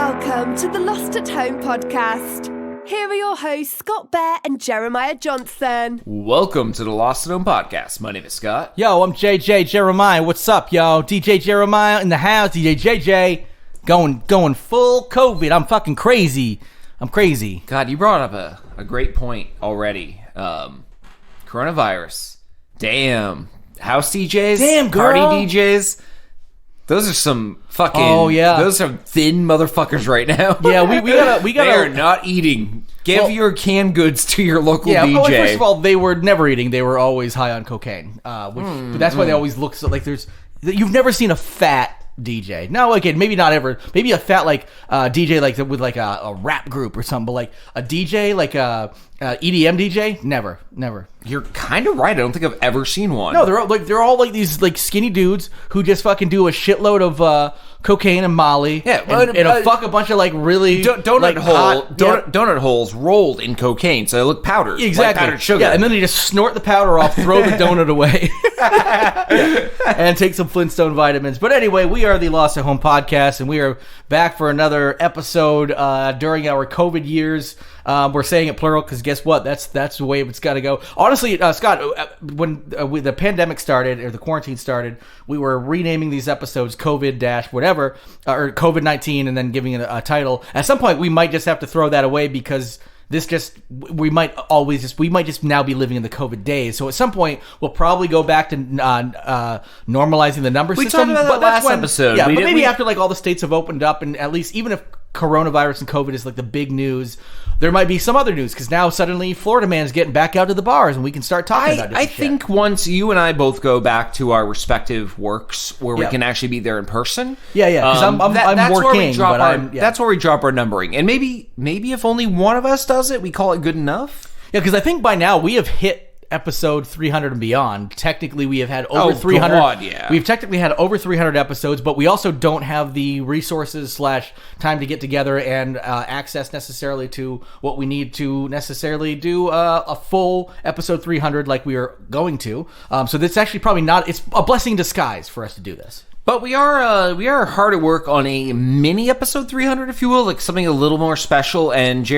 Welcome to the Lost at Home podcast. Here are your hosts, Scott Bear and Jeremiah Johnson. Welcome to the Lost at Home podcast. My name is Scott. Yo, I'm JJ Jeremiah. What's up, yo? DJ Jeremiah in the house. DJ JJ going full COVID. I'm fucking crazy. I'm crazy. God, you brought up a great point already. Coronavirus. Damn. House DJs. Damn, girl. Party DJs. Those are some fucking... Oh, yeah. Those are thin motherfuckers right now. Yeah, we gotta... They are not eating. Give your canned goods to your local DJ. Well, first of all, they were never eating. They were always high on cocaine. But that's why they always look so... Like, there's... You've never seen a fat DJ. No, again, maybe not ever. Maybe a fat, like, DJ, like, with, like, a rap group or something. But, like, a DJ, like, a EDM DJ? Never. You're kind of right. I don't think I've ever seen one. No, they're all like these like skinny dudes who just fucking do a shitload of cocaine and Molly. Yeah, and fuck a bunch of like really donut holes rolled in cocaine, so they look powdered. Exactly, like powdered sugar. Yeah, and then they just snort the powder off, throw the donut away, and take some Flintstone vitamins. But anyway, we are the Lost at Home podcast, and we are back for another episode during our COVID years. We're saying it plural because guess what? That's the way it's got to go. Honestly, Scott, when the pandemic started or the quarantine started, we were renaming these episodes COVID-whatever or COVID-19 and then giving it a title. At some point, we might just have to throw that away because we might just now be living in the COVID days. So at some point, we'll probably go back to normalizing the number system. We talked about that last episode. Yeah, but maybe after like all the states have opened up and at least even if coronavirus and COVID is like the big news, there might be some other news because now suddenly Florida man's getting back out to the bars and we can start talking about different shit. I think once you and I both go back to our respective works where we can actually be there in person. Yeah, because I'm working, that's where we drop our numbering. And maybe if only one of us does it, we call it good enough. Yeah, because I think by now we have hit episode 300 and beyond. Technically, we have had over 300. God, yeah. We've technically had over 300 episodes, but we also don't have the resources / time to get together and access necessarily to what we need to necessarily do a full episode 300 like we are going to. So that's actually probably not. It's a blessing in disguise for us to do this. But we are hard at work on a mini episode 300, if you will, like something a little more special. And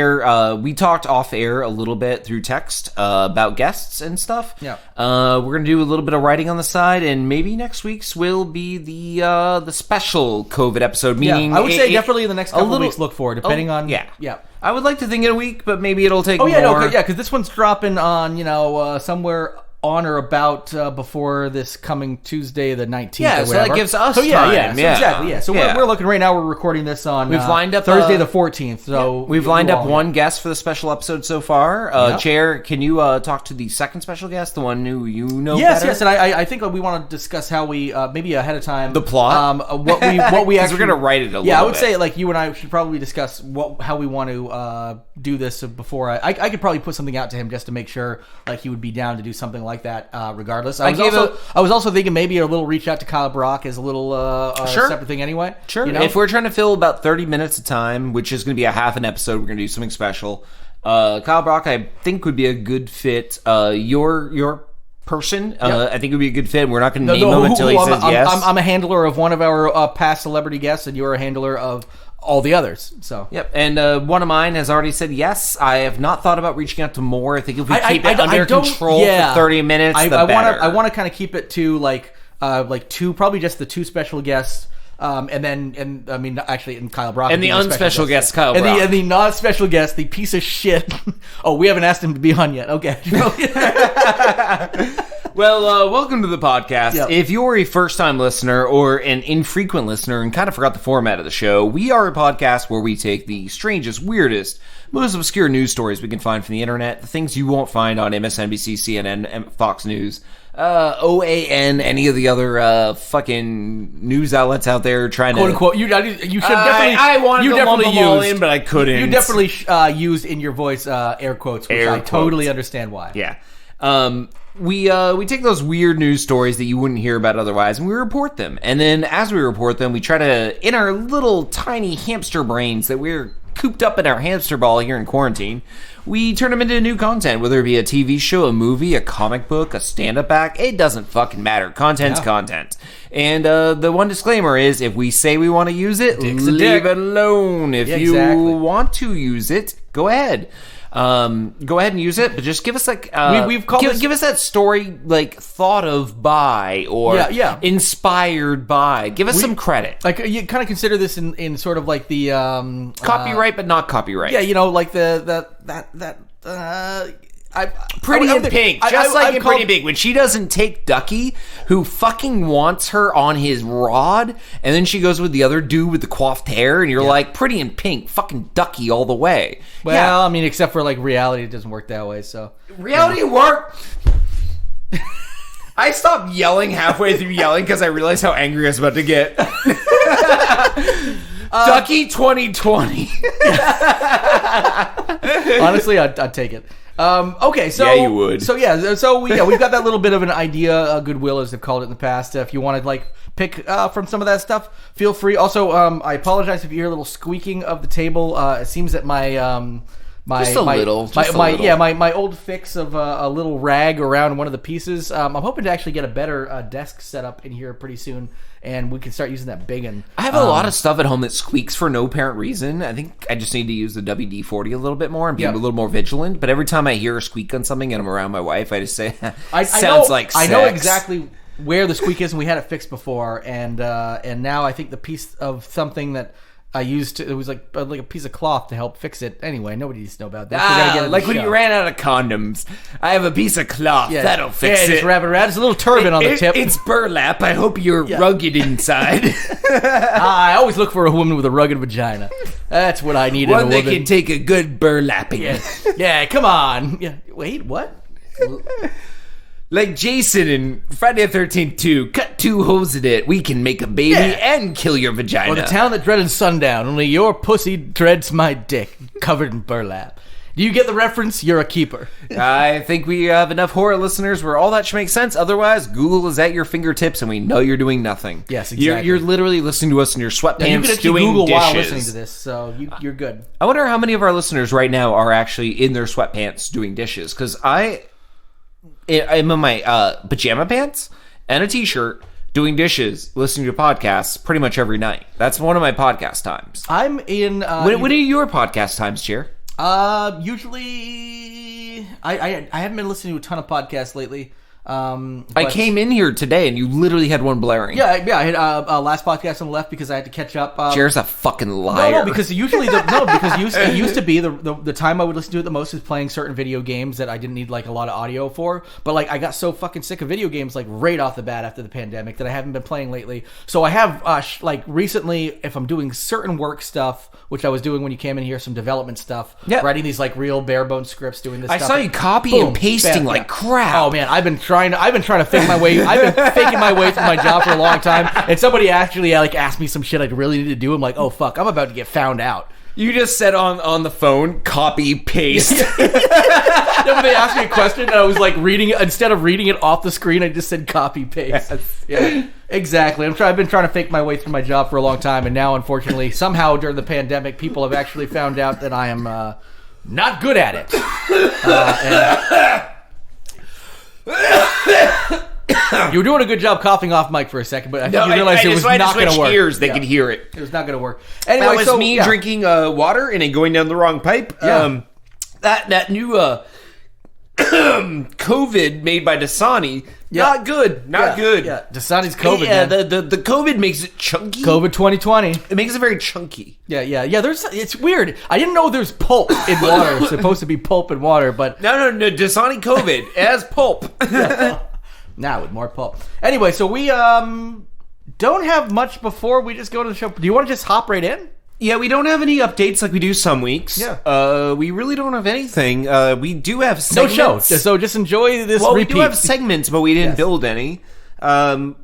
we talked off air a little bit through text about guests and stuff. Yeah, we're gonna do a little bit of writing on the side, and maybe next week's will be the special COVID episode. Meaning, I would say definitely in the next couple of weeks. Look for, depending on yeah. I would like to think in a week, but maybe it'll take. Because this one's dropping on somewhere on or about before this coming Tuesday the 19th. Yeah, so that gives us time. Exactly. Yeah. So we're looking right now. We're recording this on we've lined up Thursday the 14th. So we've lined up one guest for the special episode so far. Chair, can you talk to the second special guest, the one who you know? Yes. And I think we want to discuss how we maybe ahead of time the plot. What we actually we're gonna write it a little bit. Yeah, I would say like you and I should probably discuss how we want to do this before I could probably put something out to him just to make sure like he would be down to do something like that. Regardless, I was also thinking maybe a little reach out to Kyle Brock as a little separate thing anyway. Sure. You know? If we're trying to fill about 30 minutes of time, which is going to be a half an episode, we're going to do something special. Kyle Brock, I think, would be a good fit. Your person, I think would be a good fit. We're not going to name him until he says yes. I'm a handler of one of our past celebrity guests, and you're a handler of all the others. So yep, and one of mine has already said yes. I have not thought about reaching out to more. I think if we keep it under control for 30 minutes, the better. I want to kind of keep it to like two, probably just the two special guests. And Kyle Brock. And the unspecial guest, Kyle Brock. And the non-special guest, the piece of shit. Oh, we haven't asked him to be on yet. Okay. Well, welcome to the podcast. Yep. If you're a first-time listener or an infrequent listener and kind of forgot the format of the show, we are a podcast where we take the strangest, weirdest, most obscure news stories we can find from the internet, the things you won't find on MSNBC, CNN, Fox News, OAN, any of the other fucking news outlets out there trying quote, to... Unquote, you should definitely... I wanted to lump them all in, but I couldn't. You definitely used in your voice air quotes, which I totally understand why. Yeah. We take those weird news stories that you wouldn't hear about otherwise, and we report them. And then as we report them, we try to, in our little tiny hamster brains that we're cooped up in our hamster ball here in quarantine, we turn them into new content, whether it be a TV show, a movie, a comic book, a stand-up act. It doesn't fucking matter. Content's content. And the one disclaimer is, if we say we want to use it, leave it alone. If you want to use it, go ahead. Go ahead and use it, but just give us like give us that story like thought of by or inspired by. Give us some credit. Like you kind of consider this in sort of like the copyright, but not copyright. Yeah, you know, like Pretty in Pink, just like in Pretty in Pink, when she doesn't take Ducky, who fucking wants her on his rod, and then she goes with the other dude with the coiffed hair, and you're like, Pretty in Pink, fucking Ducky all the way. Well, I mean, except for like reality, it doesn't work that way. So reality work. I stopped yelling halfway through yelling because I realized how angry I was about to get. Ducky 2020. Honestly, I'd take it. Okay, so yeah, you would. So we've got that little bit of an idea, goodwill as they've called it in the past. If you want to like pick from some of that stuff, feel free. Also, I apologize if you hear a little squeaking of the table. It seems that my old fix of a little rag around one of the pieces. I'm hoping to actually get a better desk set up in here pretty soon, and we can start using that big one. I have a lot of stuff at home that squeaks for no apparent reason. I think I just need to use the WD-40 a little bit more and be a little more vigilant. But every time I hear a squeak on something and I'm around my wife, I just say, sounds like sex. I know exactly where the squeak is, and we had it fixed before, and now I think the piece of something that I used it was like a piece of cloth to help fix it. Anyway, nobody needs to know about that. We're gonna get it like when you ran out of condoms. I have a pice of cloth. That'll fix it. Just wrap it around. It's a little turban on the tip. It's burlap. I hope you're rugged inside. I always look for a woman with a rugged vagina. That's what I need in a woman. One that can take a good burlapping. Yeah, come on. Yeah. Wait, what? Like Jason in Friday the 13th 2, cut 2 holes in it. We can make a baby and kill your vagina. Or the town that dreaded sundown, only your pussy dreads my dick, covered in burlap. Do you get the reference? You're a keeper. I think we have enough horror listeners where all that should make sense. Otherwise, Google is at your fingertips and we know you're doing nothing. Yes, exactly. You're literally listening to us in your sweatpants you can doing Google dishes. while listening to this, so you're good. I wonder how many of our listeners right now are actually in their sweatpants doing dishes, because I'm in my pajama pants and a t-shirt doing dishes, listening to podcasts pretty much every night. That's one of my podcast times. I'm in... When are your podcast times, Chair? Usually... I haven't been listening to a ton of podcasts lately. I came in here today and you literally had one blaring. Yeah, I had last podcast on the left because I had to catch up. Chair's a fucking liar. No, because usually it used to be the time I would listen to it the most is playing certain video games that I didn't need like a lot of audio for. But like I got so fucking sick of video games like right off the bat after the pandemic that I haven't been playing lately. So I have like recently, if I'm doing certain work stuff, which I was doing when you came in here, some development stuff, writing these like real bare bones scripts, doing this. I stuff. saw you copy and pasting like crap. Oh man, I've been trying to fake my way. I've been faking my way through my job for a long time, and somebody actually like asked me some shit I really need to do. I'm like, oh fuck, I'm about to get found out. You just said on the phone, copy paste. Then when they asked me a question, and I was like reading it instead of reading it off the screen, I just said copy paste. Yeah, exactly. I've been trying to fake my way through my job for a long time, and now unfortunately, somehow during the pandemic, people have actually found out that I am not good at it. You were doing a good job coughing off mic for a second, but I think you realized it was not going to work. Ears, they could hear it. It was not going to work. Anyway, that was me drinking water and it going down the wrong pipe. Yeah. That new COVID made by Dasani, not good. Not good. Yeah, Dasani's COVID. Yeah, the COVID makes it chunky. COVID 2020. It makes it very chunky. Yeah. It's weird. I didn't know there's pulp in water. It's supposed to be pulp in water, but no. Dasani COVID as pulp. Now with more pulp. Anyway, so we don't have much before we just go to the show. Do you want to just hop right in? Yeah, we don't have any updates like we do some weeks. Yeah. We really don't have anything. We do have segments. No show. So just enjoy this repeat. We do have segments, but we didn't build any. We're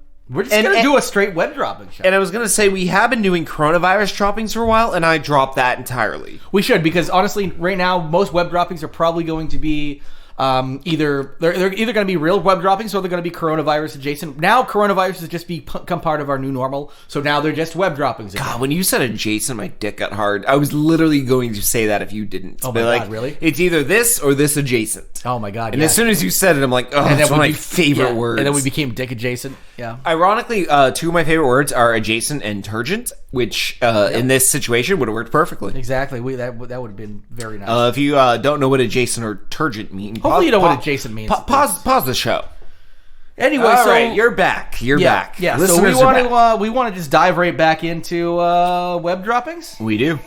just going to do a straight web dropping show. And I was going to say, we have been doing coronavirus droppings for a while, and I dropped that entirely. We should, because honestly, right now, most web droppings are probably going to be Either they're either going to be real web droppings or they're going to be coronavirus adjacent. Now coronavirus has just become part of our new normal, so now they're just web droppings again. God, when you said adjacent, my dick got hard. I was literally going to say that if you didn't. Oh my God, really? It's either this or this adjacent. Oh my God! And as soon as you said it, I'm like, oh, that's one of my favorite words. And then we became dick adjacent. Yeah. Ironically, two of my favorite words are adjacent and turgent, which in this situation would have worked perfectly. Exactly. That would have been very nice. If you don't know what adjacent or turgent mean, hopefully you know what adjacent means. Pause the show. Anyway, all so right, you're back. You're back. Yeah. Listeners so we want to just dive right back into web droppings. We do.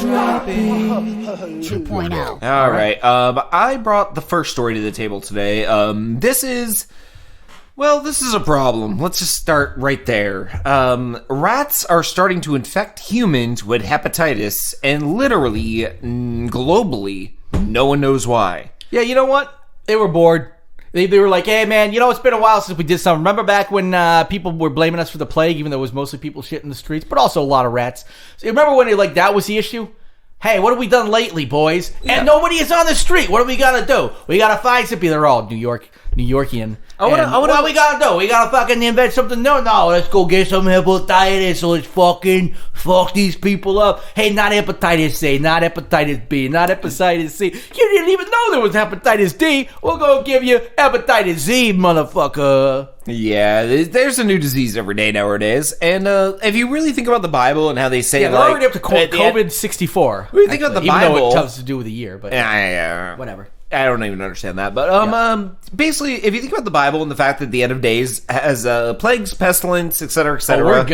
Dropping 2.0. All right. I brought the first story to the table today. This is a problem. Let's just start right there. Rats are starting to infect humans with hepatitis, and literally, globally, no one knows why. Yeah, you know what? They were bored. They were like, hey, man, it's been a while since we did something. Remember back when people were blaming us for the plague, even though it was mostly people shit in the streets, but also a lot of rats. So remember when that was the issue? Hey, what have we done lately, boys? Yeah. And nobody is on the street. What do we got to do? We got to find some people. They're all New Yorkian. What we got to do? We got to fucking invent something new? No, let's go get some hepatitis. So let's fucking fuck these people up. Hey, not hepatitis A, not hepatitis B, not hepatitis C. You didn't even know there was hepatitis D. We'll go give you hepatitis Z, motherfucker. Yeah, there's a new disease every day nowadays. And if you really think about the Bible and how they say, they're already up to COVID-64. When you think about the Bible, even though it has to do with the year, but whatever. I don't even understand that. But basically, if you think about the Bible and the fact that the end of days has plagues, pestilence, etc., etc.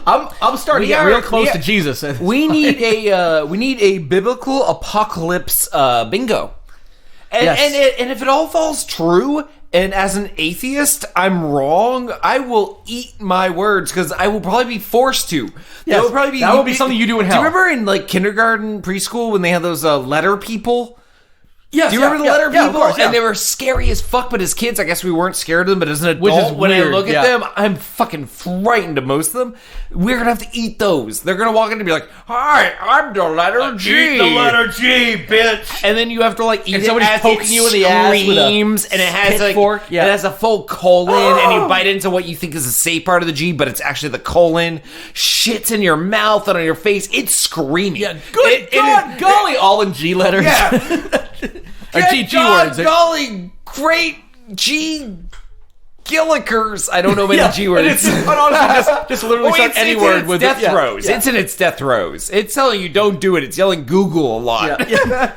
I'm starting to get real close to Jesus. We need a biblical apocalypse bingo. And if it all falls true, and as an atheist, I'm wrong, I will eat my words because I will probably be forced to. Yes, that will be something you do in hell. Do you remember in kindergarten, preschool, when they had those letter people? Yes, do you remember the letter people? Of course, and they were scary as fuck, but as kids, I guess we weren't scared of them. But as an adult, when I look at them, I'm fucking frightened of most of them. We're going to have to eat those. They're going to walk in and be like, hi, I'm the letter G. Eat the letter G, bitch. And then you have to eat and it somebody's as poking you in the ass with and it has fork. It has a full colon, and you bite into what you think is a safe part of the G, but it's actually the colon. Shit's in your mouth and on your face. It's screaming. Yeah, good God, golly, all in G letters. Yeah. G words. Golly, great G Gillikers. I don't know many G words. But honestly, just literally start any word with death throes. Yeah. It's in its death throes. It's telling you don't do it. It's yelling Google a lot. Yeah.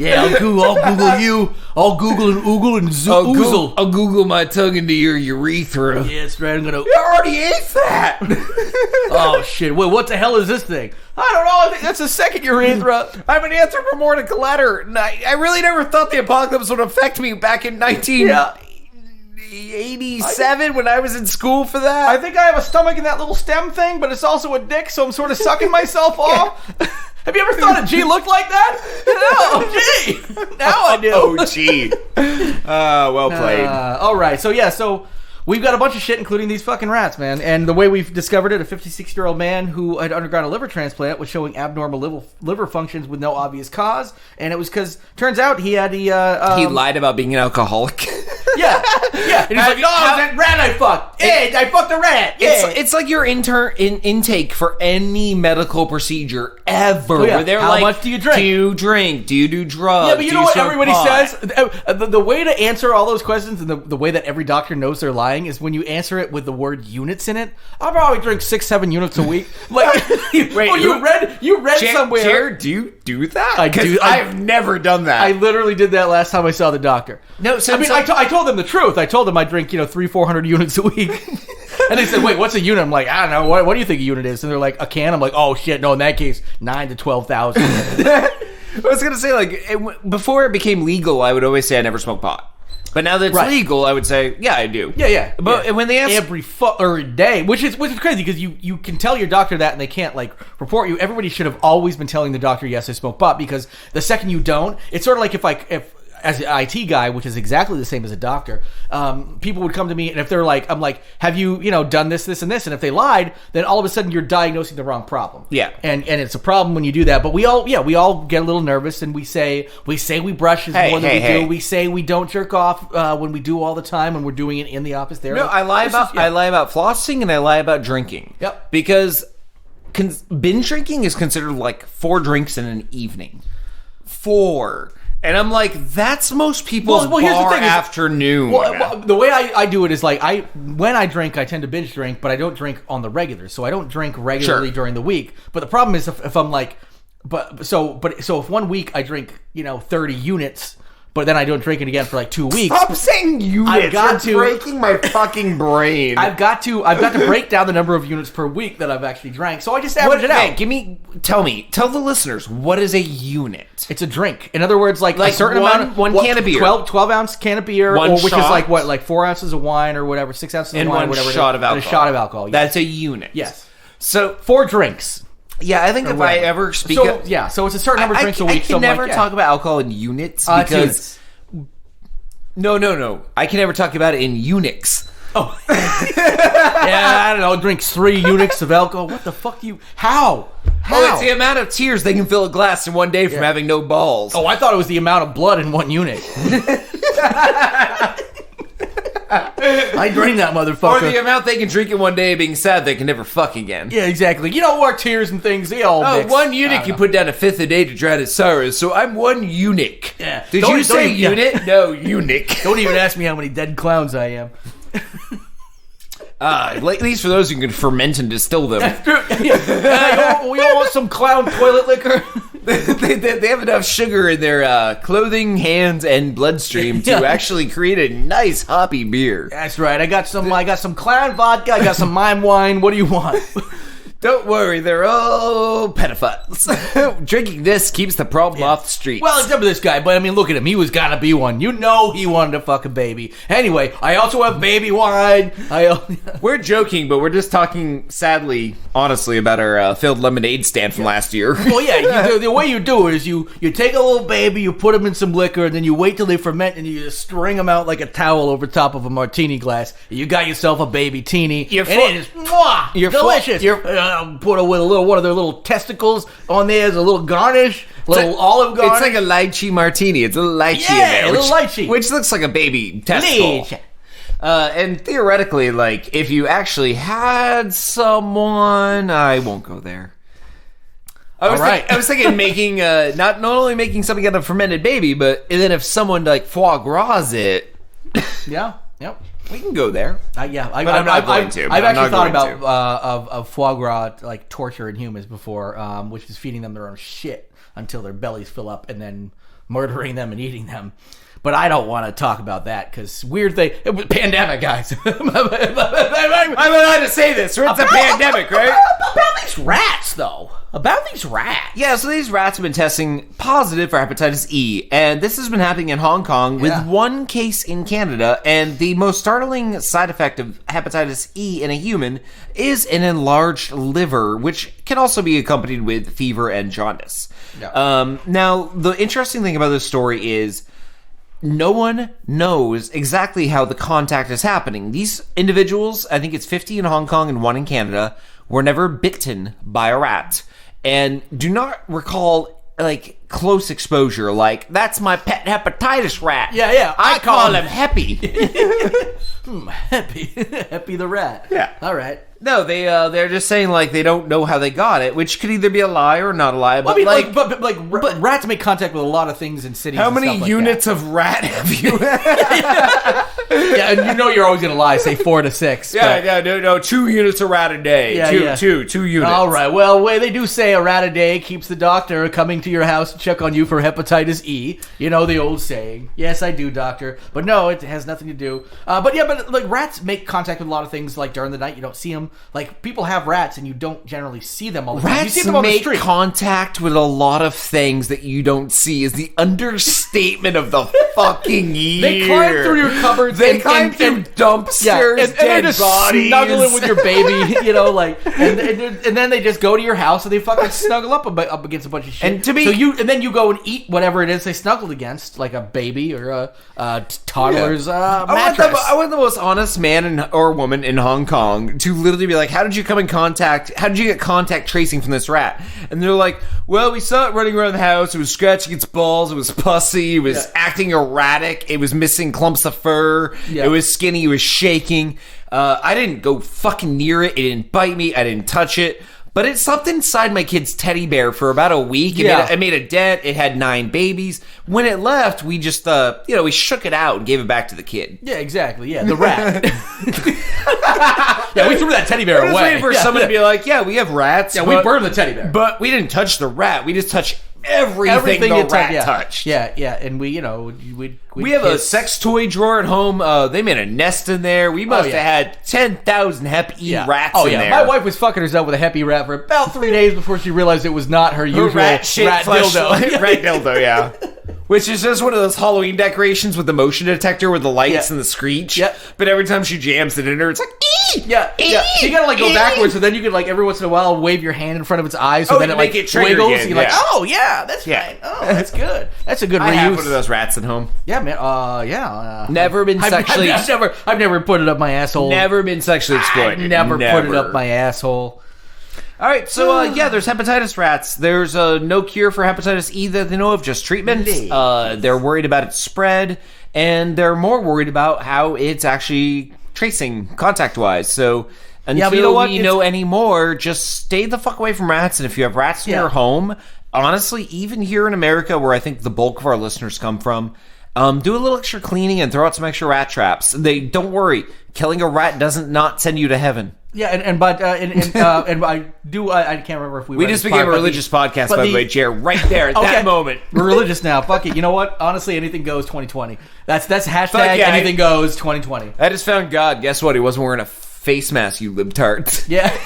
I'll Google you. I'll Google and oogle and oozle. I'll Google my tongue into your urethra. Yeah, that's right. You already ate that. Oh shit! Wait, what the hell is this thing? I don't know. I think that's the second urethra. I'm an anthropomorphic letter. And I really never thought the apocalypse would affect me back in 1987 when I was in school for that. I think I have a stomach in that little stem thing, but it's also a dick, so I'm sort of sucking myself off. Have you ever thought a G looked like that? No, G. Now I do. Oh, G. Well played. All right, so we've got a bunch of shit, including these fucking rats, man. And the way we've discovered it, a 56-year-old man who had undergone a liver transplant was showing abnormal liver functions with no obvious cause. And it was because, turns out, he had he lied about being an alcoholic. Yeah. And he's like, that rat I fucked. I fucked a rat. It's like your intake for any medical procedure ever. Oh, yeah. Where they're how like, much do you drink? Do you drink? Do you do drugs? Yeah, but you know what everybody says? The way to answer all those questions and the way that every doctor knows they're lying is when you answer it with the word units in it. I'll probably drink 6-7 units a week. Like, you read somewhere. Jared, do you do that? I do. I've never done that. I literally did that last time I saw the doctor. No, I told them the truth. I told them I drink 300-400 units a week. And they said, wait, what's a unit? I'm like, I don't know. What do you think a unit is? And they're like, a can? I'm like, oh shit, no, in that case, 9,000 to 12,000. I was going to say, before it became legal, I would always say I never smoke pot. But now that it's legal, I would say, yeah, I do. Yeah. But when they ask every day, which is crazy because you can tell your doctor that and they can't report you. Everybody should have always been telling the doctor, yes, I smoke pot, because the second you don't, it's sort of like if as an IT guy, which is exactly the same as a doctor, people would come to me, and if they're like, I'm like, have you done this, this, and this? And if they lied, then all of a sudden you're diagnosing the wrong problem. Yeah. And it's a problem when you do that. But we all get a little nervous, and we say we brush more than we do. We say we don't jerk off when we do all the time, when we're doing it in the office there. No, I lie about flossing, and I lie about drinking. Yep. Because binge drinking is considered like 4 drinks in an evening. 4. And I'm like, that's most people's here's the thing, afternoon. The way I do it is like, when I drink, I tend to binge drink, but I don't drink on the regular. So I don't drink regularly during the week. But the problem is if I'm like, so if 1 week I drink 30 units, but then I don't drink it again for like 2 weeks. Stop saying units. You're breaking my fucking brain. I've got to break down the number of units per week that I've actually drank. So I just average it out. Tell the listeners, what is a unit? It's a drink. In other words, like a certain amount, one can of beer, 12 ounce can of beer, which is like 4 ounces of wine or whatever, 6 ounces of wine, whatever. Shot of alcohol. And a shot of alcohol. Yeah. That's a unit. Yes. So 4 drinks. Yeah, I think if I ever speak so it's a certain number of drinks a week. I can never talk about alcohol in units because... No. I can never talk about it in Unix. Oh. Yeah, I don't know. Drinks 3 Unix of alcohol. What the fuck How? Oh, it's the amount of tears they can fill a glass in one day from having no balls. Oh, I thought it was the amount of blood in 1 unit. I drain that motherfucker. Or the amount they can drink in one day being sad they can never fuck again. Yeah, exactly. Our tears and things, they all mix. 1 eunuch can put down a fifth a day to drown his sorrows, so I'm 1 eunuch. Yeah. Did you say unit? No, eunuch. Don't even ask me how many dead clowns I am. At least for those who can ferment and distill them. We all want some clown toilet liquor. They have enough sugar in their clothing, hands, and bloodstream to actually create a nice hoppy beer. That's right. I got some clown vodka. I got some mime wine. What do you want? Don't worry, they're all pedophiles. Drinking this keeps the problem off the streets. Well, except for this guy, but I mean, look at him. He was gonna be one. He wanted to fuck a baby. Anyway, I also have baby wine. We're joking, but we're just talking, sadly, honestly, about our failed lemonade stand from last year. Well, yeah, the way you do it is you take a little baby, you put them in some liquor, and then you wait till they ferment, and you just string them out like a towel over top of a martini glass. You got yourself a baby teeny, and it is delicious. Put one of their little testicles on there as a little garnish, olive garnish. It's like a lychee martini. It's a little lychee in there. A little lychee. Which looks like a baby testicle. And theoretically, like, if you actually had someone... I won't go there. I was thinking making, not only making something out of a fermented baby, but then if someone, like, foie gras it... Yeah, yep. We can go there. I'm not going to. I've actually thought about of foie gras like torture in humans before, which is feeding them their own shit until their bellies fill up and then murdering them and eating them. But I don't want to talk about that because weird thing. Pandemic, guys. I'm allowed to say this. It's a pandemic, right? About these rats, though. Yeah, so these rats have been testing positive for hepatitis E, and this has been happening in Hong Kong with 1 case in Canada, and the most startling side effect of hepatitis E in a human is an enlarged liver, which can also be accompanied with fever and jaundice. Yeah. Now, the interesting thing about this story is no one knows exactly how the contact is happening. These individuals, I think it's 50 in Hong Kong and 1 in Canada, were never bitten by a rat and do not recall like close exposure. Like, that's my pet hepatitis rat. Yeah. I call him Heppy. Heppy the rat. Yeah. All right. No, they're just saying like they don't know how they got it, which could either be a lie or not a lie. But but rats make contact with a lot of things in cities. How and many stuff like units that. of rat have you? Yeah, and you're always gonna lie. Say 4 to 6. No, 2 units of rat a day. Two units. All right. Well, they do say a rat a day keeps the doctor coming to your house to check on you for hepatitis E. You know the old saying. Yes, I do, doctor. But no, it has nothing to do. But like rats make contact with a lot of things. Like during the night, you don't see them. Like, people have rats, and you don't generally see them all the time. Rats you see them on the make street. contact with a lot of things that you don't see is the understatement of the fucking year. They climb through your cupboards. They climb through dumpsters, and they're just bodies. snuggling with your baby, and then they just go to your house and they fucking snuggle up against a bunch of shit. And to me, and then you go and eat whatever it is they snuggled against, like a baby or a toddler's mattress. I want the most honest man or woman in Hong Kong to literally be like, how did you get contact tracing from this rat? And they're like, well, we saw it running around the house. It was scratching its balls. It was pussy. It was acting erratic. It was missing clumps of fur. Yeah. It was skinny. It was shaking. I didn't go fucking near it. It didn't bite me. I didn't touch it. But it slept inside my kid's teddy bear for about a week. It made a dent. It had 9 babies. When it left, we just, we shook it out and gave it back to the kid. Yeah, exactly. Yeah, the rat. Yeah, we threw that teddy bear away. I was waiting for someone to be like, yeah, we have rats. Yeah, we burned the teddy bear. But we didn't touch the rat. We just touched everything the rat touched. Yeah, and we have a sex toy drawer at home. They made a nest in there. We must have had 10,000 Hep E rats in there. My wife was fucking herself with a Hep E rat for about 3 days before she realized it was not her usual rat dildo. Rat dildo, yeah. Which is just one of those Halloween decorations with the motion detector with the lights and the screech. Yep. But every time she jams it in her, it's like, ee! Yeah. So you gotta go backwards, so then you can every once in a while wave your hand in front of its eyes, so then it make it trigger wiggles. again, You're like, oh yeah, that's right. Oh, that's good. That's a good reuse. I have one of those rats at home. Yeah, man. Never been sexually. I've never put it up my asshole. Never been sexually exploited. Never put it up my asshole. All right, so there's hepatitis rats. There's no cure for hepatitis E that they know of, just treatment. They're worried about its spread, and they're more worried about how it's actually tracing contact-wise. So until we know any more, just stay the fuck away from rats. And if you have rats in your home, honestly, even here in America, where I think the bulk of our listeners come from, do a little extra cleaning and throw out some extra rat traps. Don't worry, killing a rat doesn't not send you to heaven. Yeah, and I can't remember if we just became a religious podcast, by the way, Jer, right there at that moment. We're religious now. Fuck it. You know what? Honestly, anything goes 2020. That's hashtag anything goes 2020. I just found God. Guess what? He wasn't wearing a face mask, you libtard. Yeah.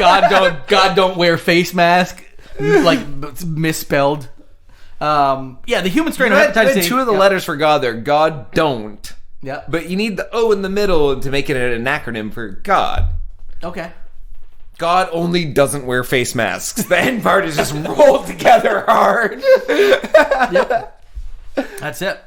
God don't wear face mask, like misspelled. The human strain of hepatitis A. 2 of the letters for God there. God don't. Yeah. But you need the O in the middle to make it an acronym for God. Okay. God only doesn't wear face masks. The end part is just rolled together hard. Yep. That's it.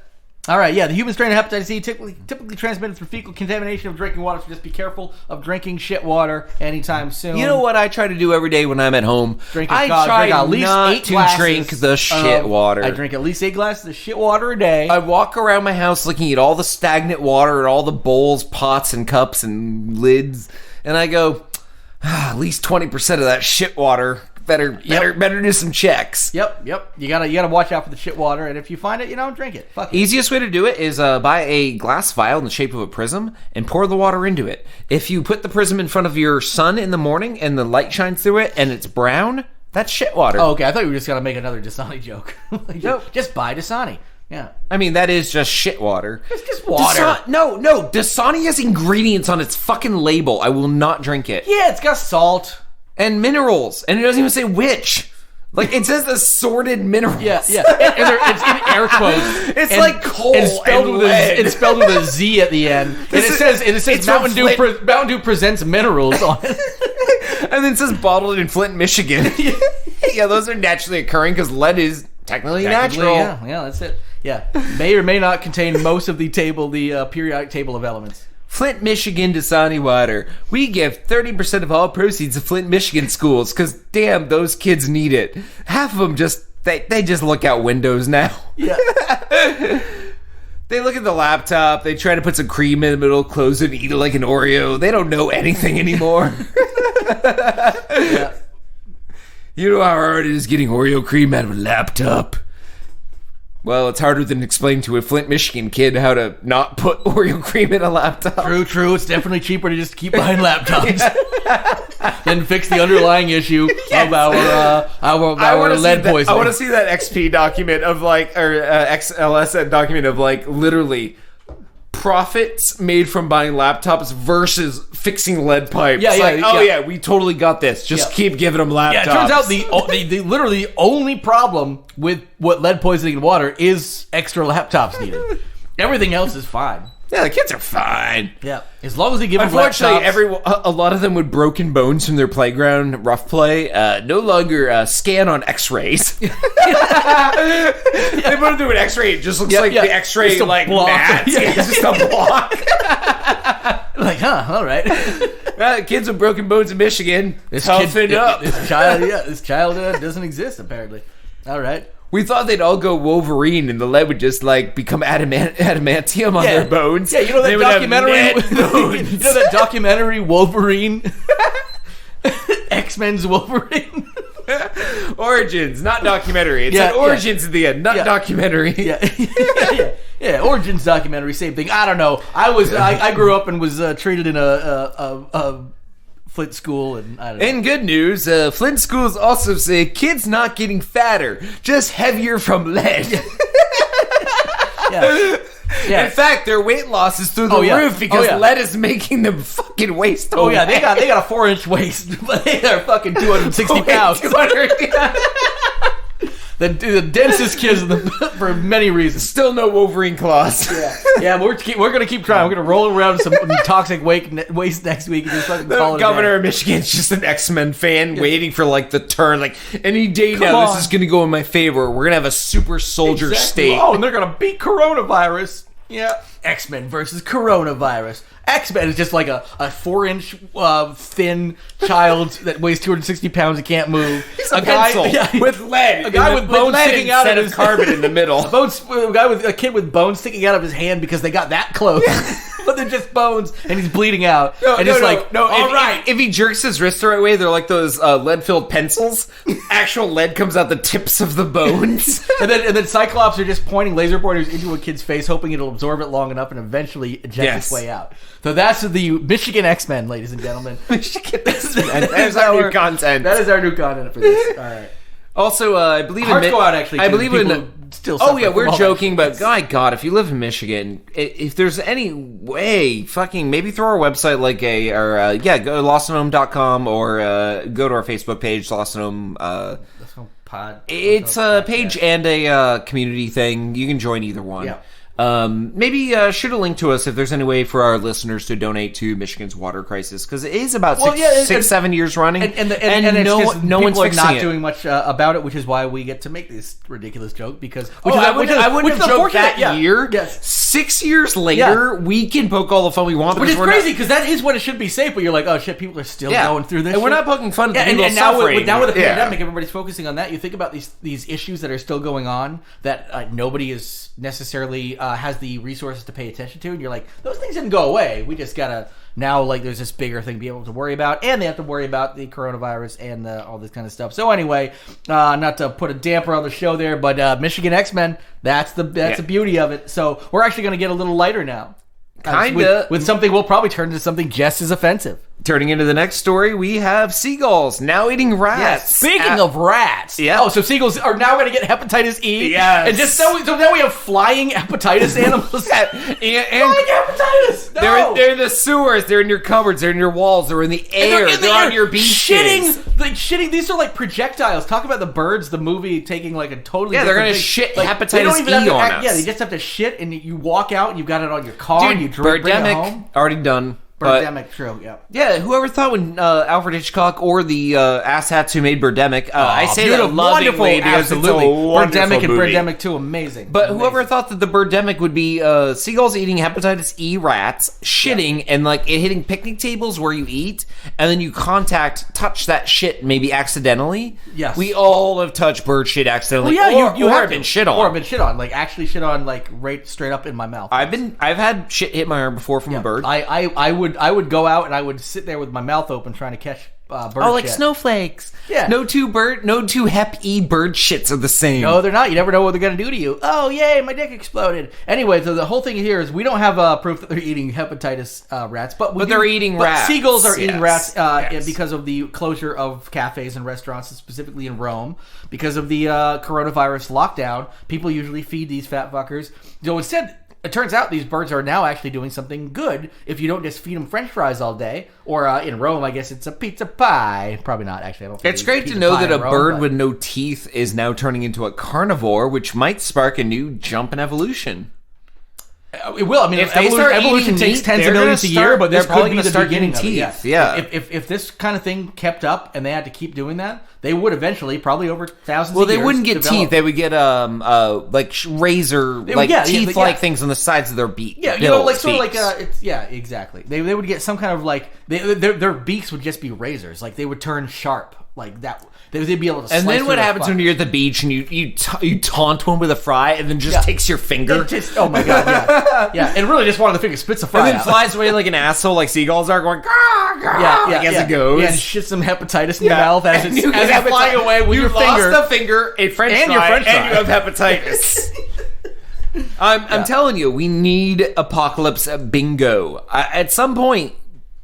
All right, the human strain of hepatitis C typically transmitted through fecal contamination of drinking water, so just be careful of drinking shit water anytime soon. You know what I try to do every day when I'm at home? I try at least 8 glasses drink the shit water. I drink at least 8 glasses of shit water a day. I walk around my house looking at all the stagnant water and all the bowls, pots, and cups and lids, and I go, at least 20% of that shit water. Better do some checks. Yep. You gotta watch out for the shit water, and if you find it, drink it. Fuck it. Easiest way to do it is buy a glass vial in the shape of a prism and pour the water into it. If you put the prism in front of your sun in the morning and the light shines through it and it's brown, that's shit water. Oh, okay. I thought you were just gonna make another Dasani joke. Nope. Just buy Dasani. Yeah. I mean, that is just shit water. It's just water. No. Dasani has ingredients on its fucking label. I will not drink it. Yeah, it's got salt. And minerals. And it doesn't even say which. Like, it says assorted minerals. Yeah. And it's in air quotes. It's like coal and lead. It's spelled with a Z at the end. And it says Mountain Dew presents minerals on it. And then it says bottled in Flint, Michigan. Yeah, those are naturally occurring because lead is technically natural. Yeah, that's it. Yeah. May or may not contain most of the periodic table of elements. Flint, Michigan Dasani water. We give 30% of all proceeds to Flint, Michigan schools because, damn, those kids need it. Half of them they just look out windows now. Yeah. They look at the laptop. They try to put some cream in the middle, close it, eat it like an Oreo. They don't know anything anymore. Yeah. You know how hard it is getting Oreo cream out of a laptop? Well, it's harder than explaining to a Flint, Michigan kid how to not put Oreo cream in a laptop. True. It's definitely cheaper to just keep buying laptops than fix the underlying issue of our lead poisoning. I want to see that XP document of XLS document of literally profits made from buying laptops versus fixing lead pipes. Yeah, we totally got this. Just keep giving them laptops. Yeah, it turns out the literally only problem with what lead poisoning in water is extra laptops needed. Everything else is fine. Yeah, the kids are fine. Yeah, as long as they give them Unfortunately, laptops. a lot of them with broken bones from their playground rough play no longer scan on X-rays. They put them through an X-ray. It just looks like the X-ray Just a like block. mat. Yeah, it's just a block. Like, all right. Kids with broken bones in Michigan, This toughen up. This child doesn't exist apparently. All right. We thought they'd all go Wolverine, and the lead would just like become adamantium on their bones. Yeah, you know that They would have documentary. net bones. You know that documentary Wolverine. X-Men's Wolverine. Origins, not documentary. It said origins at the end, not documentary. Yeah. Origins documentary, same thing. I don't know. I grew up and was treated in a Flint school, and I don't know. In good news, Flint schools also say kids not getting fatter, just heavier from lead. Yeah. In fact, their weight loss is through the roof because lead is making them fucking waste away. Oh yeah, they got a 4-inch waist, but they are fucking 260 pounds. 200, The densest kids for many reasons. Still no Wolverine claws. Yeah, we're gonna keep trying. We're gonna roll around some toxic waste next week and just fucking The call it governor a of Michigan's just an X-Men fan waiting for like the turn. Like any day Come now, on. this is going to go in my favor. We're going to have a super soldier state. Oh, and they're gonna beat coronavirus. Yeah, X-Men versus coronavirus. X-Men is just like a 4-inch thin child that weighs 260 pounds and can't move. He's a pencil with lead. A guy with bones sticking out of his carbon in the middle. A kid with bones sticking out of his hand because they got that close. But they're just bones, and he's bleeding out. If he jerks his wrist the right way, they're like those lead-filled pencils. Actual lead comes out the tips of the bones. and then Cyclops are just pointing laser pointers into a kid's face, hoping it'll absorb it long enough and eventually eject its way out. So that's the Michigan X-Men, ladies and gentlemen. Michigan X-Men. That's our new content. That is our new content for this. All right. Also, I believe Hearts go out actually. I believe still. Oh yeah, we're joking, but shit. my God, if you live in Michigan, if there's any way, fucking maybe through our website, like go to lostandhome.com or go to our Facebook page, Lost and Home. Pod. It's a page and a community thing. You can join either one. Yeah. Maybe shoot a link to us if there's any way for our listeners to donate to Michigan's water crisis, because it is about 7 years running, and no one's people are fixing not it. doing much about it, which is why we get to make this ridiculous joke. Because I wouldn't have joked that year. Yes. 6 years later, we can poke all the fun we want. Which is crazy because that is what it should be safe. But you're like, oh shit, people are still going through this. And we're not poking fun at the people and suffering. now with the pandemic, everybody's focusing on that. You think about these issues that are still going on that nobody is necessarily has the resources to pay attention to, and you're like, those things didn't go away. We just gotta now, like, there's this bigger thing to be able to worry about, and they have to worry about the coronavirus and all this kind of stuff. So anyway, not to put a damper on the show there, but Michigan X-Men, that's the beauty of it. So we're actually going to get a little lighter now. Kinda. With something we'll probably turn into something just as offensive. Turning into the next story, we have seagulls now eating rats. Yes. Speaking of rats, so seagulls are now going to get hepatitis E. Yes. And so now we have flying hepatitis animals. and flying hepatitis. No. They're in the sewers. They're in your cupboards. They're in your walls. They're in the air. They're on your beaches. Shitting. These are like projectiles. Talk about the Birds, the movie, taking like a totally they're different going to thing. shit like, hepatitis E on us. Yeah, they just have to shit, and you walk out, and you've got it on your car, and you bring it home. Already done. Birdemic, true, yeah. Yeah, whoever thought when Alfred Hitchcock or the asshats who made Birdemic, I say that lovingly because it's a wonderful Birdemic and movie. Birdemic 2, amazing. But whoever thought that the Birdemic would be seagulls eating hepatitis E rats, shitting, and like it hitting picnic tables where you eat, and then you touch that shit maybe accidentally. Yes. We all have touched bird shit accidentally. Well, yeah, you have been shit on. Or been shit on. Like actually shit on like right straight up in my mouth. I've had shit hit my arm before from a bird. I would go out and I would sit there with my mouth open trying to catch bird shit. Like snowflakes. Yeah. No two Hep E bird shits are the same. No, they're not. You never know what they're going to do to you. Oh, yay, my dick exploded. Anyway, so the whole thing here is we don't have proof that they're eating hepatitis rats. But they're eating rats. Seagulls are eating rats because of the closure of cafes and restaurants, specifically in Rome. Because of the coronavirus lockdown, people usually feed these fat fuckers. So instead, it turns out these birds are now actually doing something good if you don't just feed them French fries all day. Or in Rome, I guess it's a pizza pie. Probably not, actually. I don't think it's great to know that a bird with no teeth is now turning into a carnivore, which might spark a new jump in evolution. It will. I mean, If they start evolution eating takes meat, tens they're of millions a gonna year, start- but they're this could probably be gonna the start beginning getting of it. teeth. Yeah. If this kind of thing kept up and they had to keep doing that, they would eventually, probably over thousands Well, of they years, wouldn't get develop- teeth. They would get like razor, like teeth-like things on the sides of their beak. Yeah, you know, like bills, sort of like beaks. exactly. They would get some kind of like their beaks would just be razors. Like they would turn sharp like that. They'd be able to. And slice then what through happens their when you're at the beach and you taunt one with a fry and then just takes your finger oh my god, yeah, and really just one of the fingers spits a fry and then out. flies away like an asshole, like seagulls are going. Grah, grah, as it goes. Yeah, and shit some hepatitis in your mouth as And it's you get flying away with your finger. You lost a finger, a French And your fry, French and you fry. have hepatitis. I'm telling you, we need apocalypse bingo. At some point,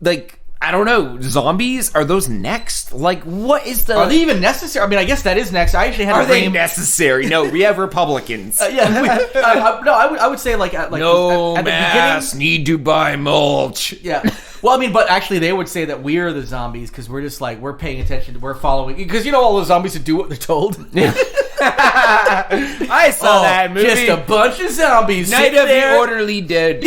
like, I don't know, zombies, are those next? Like, what is the... Are they even necessary? I mean, I guess that is next. I actually had Are a they dream. necessary? No, we have Republicans. I would say like no at the mass, beginning. need to buy mulch. Yeah. Well, I mean, but actually, they would say that we're the zombies because we're just like we're paying attention, we're following. Because you know all the zombies that do what they're told. I saw that movie. Just a bunch of zombies. Night sit of there. the Orderly Dead.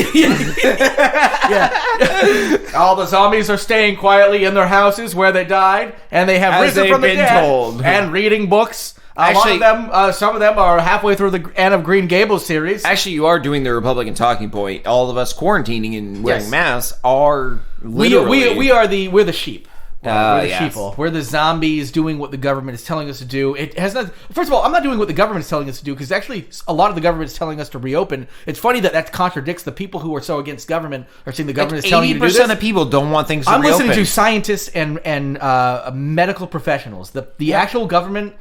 All the zombies are staying quietly in their houses where they died, and they have As risen they've from the been dead told. and reading books. A lot Actually- of them, some of them are halfway through the Anne of Green Gables series. Actually, you are doing the Republican talking point. All of us quarantining and wearing Yes. masks are literally... we're the sheep. We're the yes. sheeple. We're the zombies doing what the government is telling us to do. It has not. First of all, I'm not doing what the government is telling us to do because actually a lot of the government is telling us to reopen. It's funny that contradicts the people who are so against government are saying the government is telling you to do this. 80% of people don't want things to I'm reopen. listening to scientists and medical professionals. The actual government.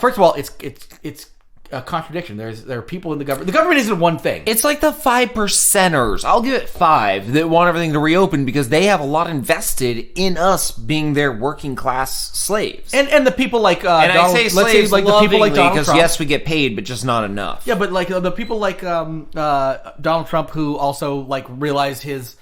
First of all, it's a contradiction. There are people in the government. The government isn't one thing. It's like the 5%ers. I'll give it 5 that want everything to reopen because they have a lot invested in us being their working class slaves. And the people like And Donald, I say let's slaves say like the people like Donald because Trump. yes, we get paid, but just not enough. Yeah, but like the people like Donald Trump who also like realized his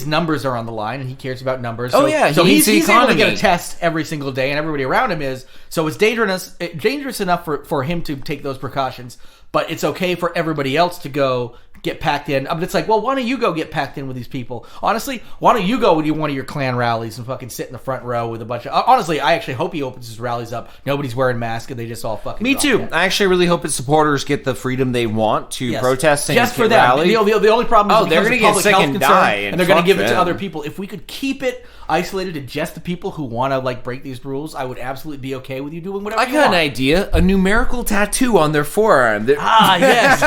numbers are on the line and he cares about numbers. Oh, yeah, so he he's needs the able to get economy. a test every single day, and everybody around him is. So it's dangerous enough for him to take those precautions, but it's okay for everybody else to go get packed in. But it's like, well, why don't you go get packed in with these people? Honestly, why don't you go with one of your Klan rallies and fucking sit in the front row with a bunch of... Honestly, I actually hope he opens his rallies up. Nobody's wearing masks and they just all fucking... Me drop too. dead. I actually really hope its supporters get the freedom they want to Yes. protest and just for get them. rallied. The only problem is Oh, it they're becomes gonna a get public sick health and concern, die, and and they're going to fuck give it to them. other people. If we could keep it isolated to just the people who want to like break these rules, I would absolutely be okay with you doing whatever I you got want. an idea. A numerical tattoo on their forearm. Yes.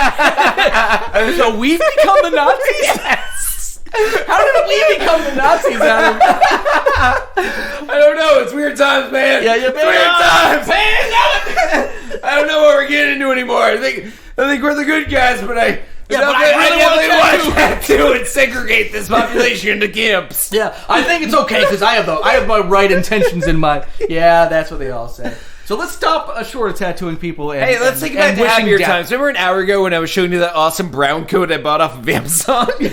So we've become the Nazis? Yes. How did we become the Nazis, Adam? I don't know. It's weird times, man. Yeah, It's weird times. I don't know what we're getting into anymore. I think we're the good guys, but I definitely want to tattoo and segregate this population into camps. Yeah, I think it's okay because I have my right intentions in mind. Yeah, that's what they all say. So let's stop short of tattooing people. And, Hey, let's take it back to wishing happier death. times. Remember an hour ago when I was showing you that awesome brown coat I bought off of Amazon? Yeah,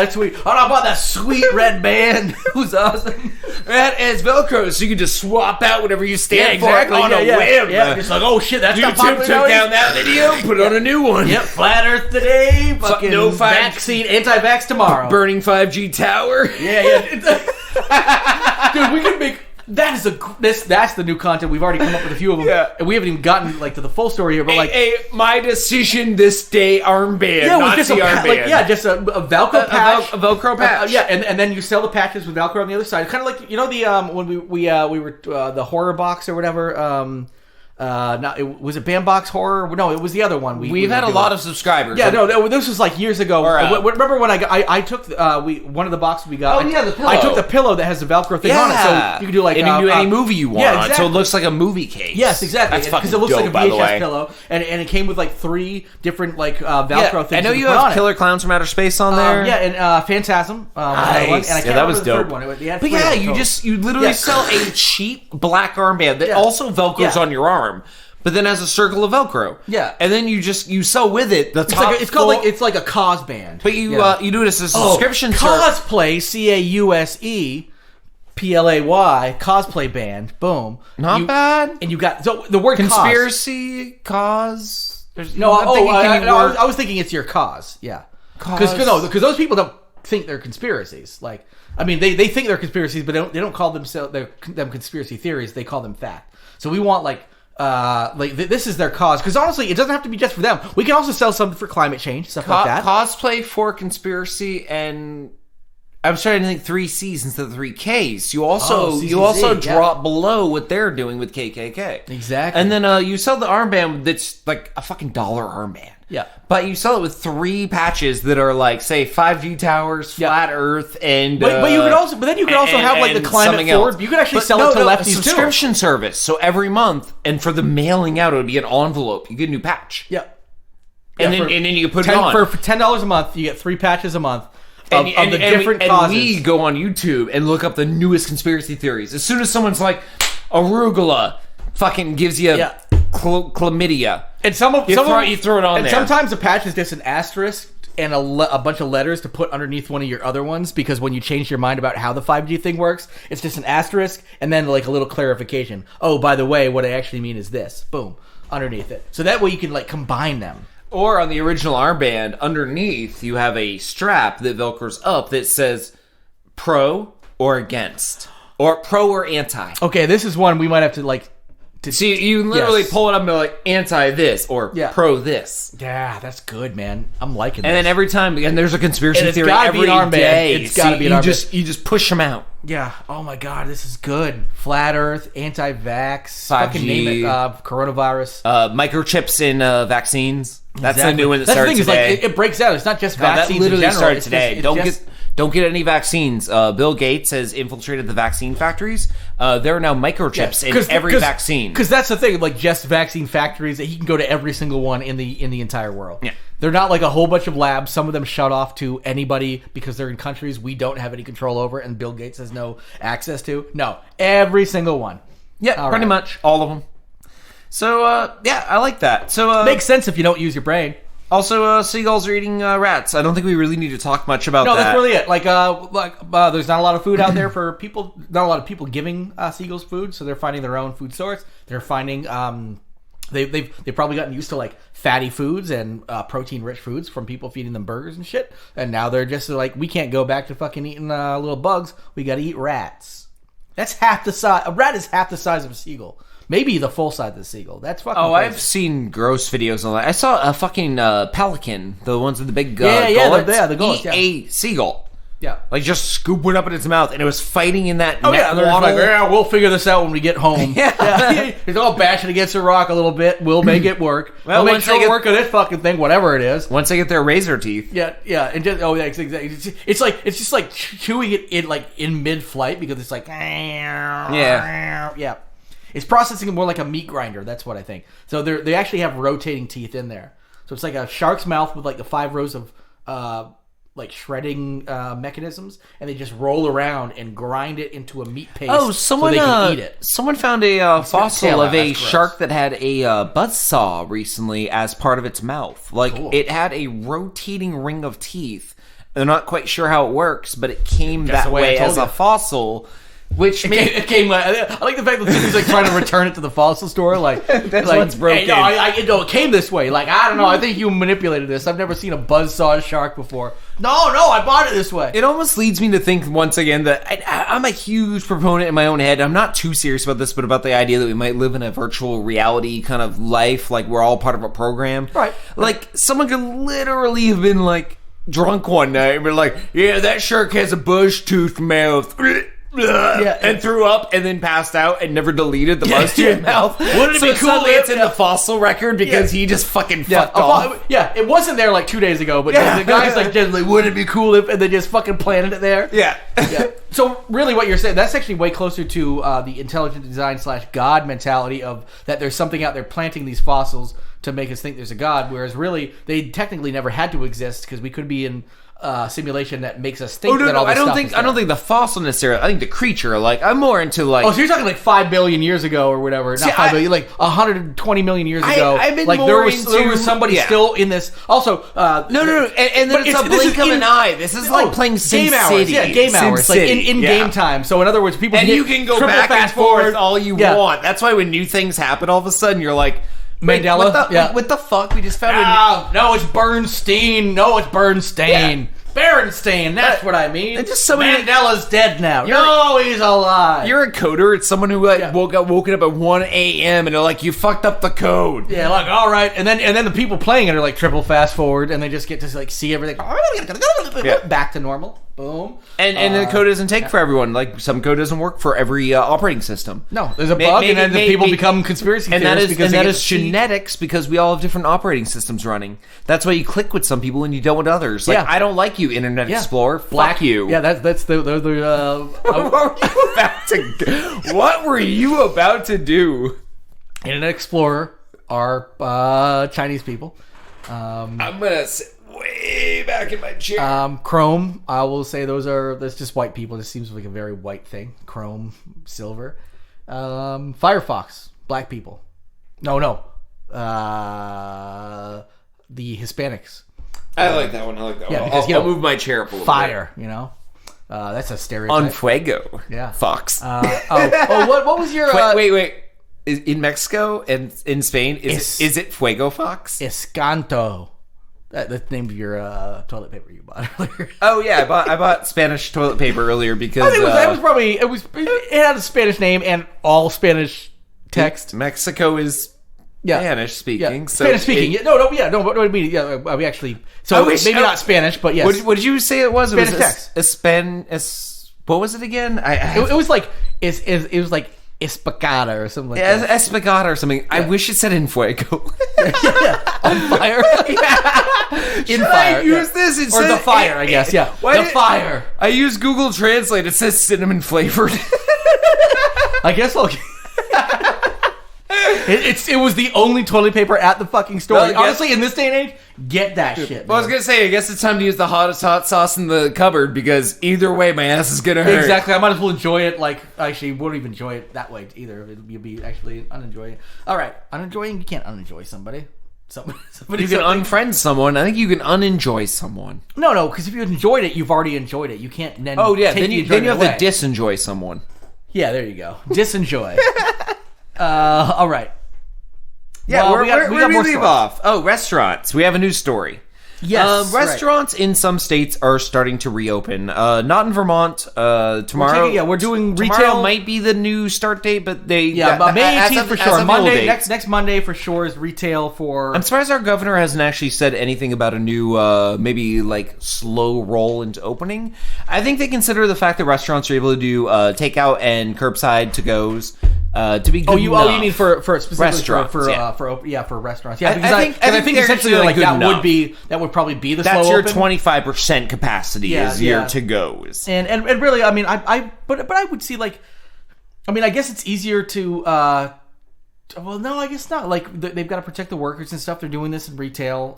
that's sweet. Oh, I bought that sweet red band. It was awesome. And it's Velcro, so you can just swap out whatever you stand Yeah, for on a whim. Yeah, just like, oh shit, that's not YouTube popular took nowadays. down that video, put on a new one. Yep, flat Earth today. Fucking no vaccine, anti-vax tomorrow. Burning 5G tower. Yeah. Dude, we can make. That's the new content. We've already come up with a few of them, Yeah. and we haven't even gotten like to the full story here. But like, my decision this day armband, yeah, it was Nazi just a armband. just a Velcro patch, a Velcro patch. yeah, and then you sell the patches with Velcro on the other side, kind of like the when we were the horror box or whatever. Was it Bambox Horror? No, it was the other one. We've had a lot of subscribers. Yeah, no, this was like years ago. Or, Remember when I took one of the boxes we got? the pillow. I took the pillow that has the Velcro thing on it, so you can do like and you can do any movie you want. Yeah, on it, exactly. so it looks like a movie case. Yes, exactly. That's fucking because it looks dope, like a by the way. VHS pillow, and it came with like 3 different like Velcro things. I know you you could put on have it. Killer Clowns from Outer Space on there. Yeah, and Phantasm. Nice. And I can't Yeah, that was remember the third dope. one. They had But 3 yeah, of them total. you literally Yeah. sell a cheap black armband that also Velcros Yeah. on your arm, but then has a circle of Velcro. Yeah. and then you sell with it the top. It's called like it's like a cause band. But you Yeah. you do it as a subscription service. Cosplay, CAUSE, PLAY, cosplay band. Boom. Not bad. And you got so the word Conspiracy cause. I was thinking it's your cause. Yeah, because those people don't think they're conspiracies. Like, I mean, they think they're conspiracies, but they don't call them conspiracy theories. They call them fact. So we want this is their cause, because honestly, it doesn't have to be just for them. We can also sell something for climate change, stuff like that. Cosplay for conspiracy, and I was trying to think 3 C's instead of 3 K's. You also drop below what they're doing with KKK. Exactly. And then you sell the armband that's like a fucking $1 armband. Yeah. But you sell it with 3 patches that are like, say, 5G towers, flat Earth, and but you could also have like the climate forward. You could actually sell it to lefties too. Subscription service. So every month, and for the mailing out, it would be an envelope. You get a new patch. Yeah. And then you can put it on for $10 a month. You get 3 patches a month. Of the different causes. And we go on YouTube and look up the newest conspiracy theories. As soon as someone's like, arugula fucking gives you chlamydia. And you throw it on there. And sometimes the patch is just an asterisk and a bunch of letters to put underneath one of your other ones, because when you change your mind about how the 5G thing works, it's just an asterisk and then like a little clarification. Oh, by the way, what I actually mean is this. Boom. Underneath it. So that way you can like combine them. Or on the original armband, underneath, you have a strap that velcros up that says pro or against. Or pro or anti. Okay, this is one we might have to like... See, you literally pull it up and be like, anti this or pro this. Yeah, that's good, man. I'm liking this. And then every time, and there's a conspiracy theory every day. It's got to be an armband. You just push them out. Yeah. Oh my God, this is good. Flat Earth, anti-vax, 5G, fucking name it, coronavirus, microchips in vaccines. That's the new one that started today. That's the thing, is like it breaks out. It's not just vaccines. That literally in general. Started today. Don't get any vaccines. Bill Gates has infiltrated the vaccine factories. There are now microchips in every vaccine. Because that's the thing, like just vaccine factories, that he can go to every single one in the entire world. Yeah. They're not like a whole bunch of labs. Some of them shut off to anybody because they're in countries we don't have any control over and Bill Gates has no access to. No, every single one. Yeah, pretty much all of them. So, I like that. So makes sense if you don't use your brain. Also, seagulls are eating rats. I don't think we really need to talk much about that. No, that's really it. There's not a lot of food out there for people. Not a lot of people giving seagulls food, so they're finding their own food source. They're finding they've probably gotten used to like fatty foods and protein-rich foods from people feeding them burgers and shit. And now they're just like, we can't go back to fucking eating little bugs. We got to eat rats. That's half the size. A rat is half the size of a seagull. Maybe the full size of the seagull. That's fucking crazy. I've seen gross videos on that. I saw a fucking pelican, the ones with the big gullets, the gullets, eat a seagull. Yeah. Like just scoop one up in its mouth, and it was fighting in that net waddle. They're like, we'll figure this out when we get home. Yeah. He's all bashing against a rock a little bit. We'll make it work. We'll make sure work on this fucking thing, whatever it is. Once they get their razor teeth. Yeah. And just, exactly. It's just like chewing it in mid-flight because it's like, yeah. It's processing more like a meat grinder. That's what I think. So they actually have rotating teeth in there. So it's like a shark's mouth with like the 5 rows of like shredding mechanisms, and they just roll around and grind it into a meat paste so they can eat it. Someone found a fossil of a shark that had a buzzsaw recently as part of its mouth. Like it had a rotating ring of teeth. They're not quite sure how it works, but it came that way as a fossil. Which it came. I like the fact that he's like trying to return it to the fossil store. Like that's what's broken. Hey, no, it came this way. Like I don't know. I think you manipulated this. I've never seen a buzzsaw shark before. No, I bought it this way. It almost leads me to think once again that I'm a huge proponent in my own head. I'm not too serious about this, but about the idea that we might live in a virtual reality kind of life, like we're all part of a program. Right. Like someone could literally have been like drunk one night and be like, "Yeah, that shark has a bush-toothed mouth." And threw up and then passed out and never deleted the buzz to his mouth. Wouldn't it be cool if it's in the fossil record because he just fucking fucked off? Yeah, it wasn't there like 2 days ago, but the guy's like generally, wouldn't it be cool if, and they just fucking planted it there? Yeah. So really what you're saying, that's actually way closer to the intelligent design / God mentality of that there's something out there planting these fossils to make us think there's a God, whereas really they technically never had to exist because we could be in simulation that makes us think that all this stuff is there. I don't think the fossil necessarily. I think the creature. Like I'm more into like. Oh, so you're talking like 5 billion years ago or whatever? Not 5 billion, like 120 million years ago. I've been like more there was somebody still in this. Also, no, and then it's a blink of an eye. This is like playing Sim City. Yeah, game hours, like in game time. So in other words, people and you can go back and forth all you want. That's why when new things happen, all of a sudden you're like, Mandela? What the fuck? We just found No, it's Bernstein. Berenstain, that's what I mean. And just somebody Mandela's dead now. No, he's alive. You're a coder. It's someone who woken up at 1 a.m. and they're like, you fucked up the code. Yeah, like, all right. And then the people playing it are like triple fast forward, and they just get to like see everything back to normal. Boom. And the code doesn't take for everyone. Like, some code doesn't work for every operating system. No, there's a bug, and then the people become conspiracy theorists. And that is genetics, because we all have different operating systems running. That's why you click with some people and you don't with others. Like, I don't like you, Internet Explorer. Fuck you. Yeah, that's the What were you about to do? Internet Explorer are Chinese people. I'm gonna sit way back in my chair. Chrome, I will say that's just white people. This seems like a very white thing. Chrome, silver. Firefox, black people. No. The Hispanics. I like that one. Yeah, because I'll move my chair up a little fire, bit. That's a stereotype. On fuego. Yeah. Fox. What was your... Wait. In Mexico and in Spain, is it Fuego Fox? Escanto. That's the name of your toilet paper you bought earlier. Oh yeah, I bought Spanish toilet paper earlier because it had a Spanish name and all Spanish text. Mexico is Spanish speaking. Yeah. So Spanish speaking. We actually. So maybe not Spanish, but yes. What did you say it was? Spanish it was text. What was it again? It was like Espacata or something like that. Espacata or something. Yeah. I wish it said in fuego. On fire? In fire. I use this? It or says, the fire, I guess. Yeah. Fire. I use Google Translate. It says cinnamon flavored. I guess I'll... It was the only toilet paper at the fucking store. Well, honestly, in this day and age, get that shit. Well, I was going to say, I guess it's time to use the hottest hot sauce in the cupboard, because either way, my ass is going to hurt. Exactly. I might as well enjoy it. Actually, won't even enjoy it that way either. You'll be actually unenjoying it. All right. Unenjoying? You can't unenjoy somebody. You can unfriend someone. I think you can unenjoy someone. No, because if you enjoyed it, you've already enjoyed it. You can't then. Oh yeah, then you have to disenjoy someone. Yeah, there you go. Disenjoy. All right. Yeah, we got more leave off. Oh, restaurants. We have a new story. Yes, restaurants in some states are starting to reopen. Not in Vermont. Tomorrow, we're doing retail. Tomorrow might be the new start date, but May 18th for sure. Monday, next Monday for sure is retail for. I'm surprised our governor hasn't actually said anything about a new, maybe like slow roll into opening. I think they consider the fact that restaurants are able to do takeout and curbside to goes. To be good you mean for specifically restaurants, for restaurants? Yeah, because I think essentially like that would probably be the that's slow your open. 25% capacity is your to goes. And really, I mean, but I would see I guess it's easier to. Well, no, I guess not. Like, they've got to protect the workers and stuff. They're doing this in retail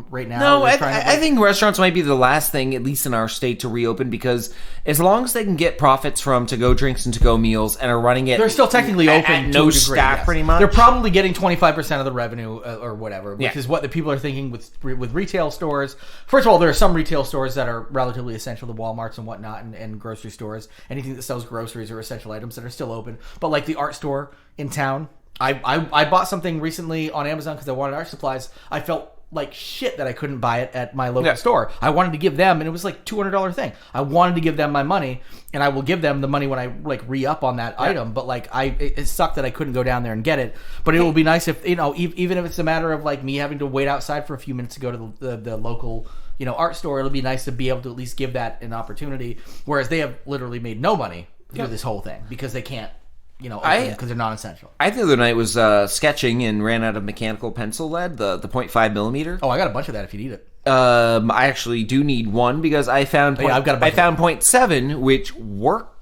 right now. No, I think restaurants might be the last thing, at least in our state, to reopen, because as long as they can get profits from to-go drinks and to-go meals and are running it... They're still technically open at no staff, pretty much. They're probably getting 25% of the revenue or whatever, which is what the people are thinking with retail stores. First of all, there are some retail stores that are relatively essential, the Walmarts and whatnot, and grocery stores. Anything that sells groceries or essential items that are still open. But like the art store in town... I bought something recently on Amazon because I wanted art supplies. I felt like shit that I couldn't buy it at my local store. I wanted to give them, and it was like $200 thing. I wanted to give them my money, and I will give them the money when I like re-up on that item. But like it sucked that I couldn't go down there and get it. But it will be nice if even if it's a matter of like me having to wait outside for a few minutes to go to the local art store. It'll be nice to be able to at least give that an opportunity. Whereas they have literally made no money through this whole thing because they can't. Because they're non-essential. I the other night was sketching and ran out of mechanical pencil lead, the 0.5 millimeter. Oh, I got a bunch of that if you need it. I actually do need one because I found I've got a bunch I found 0.7, which works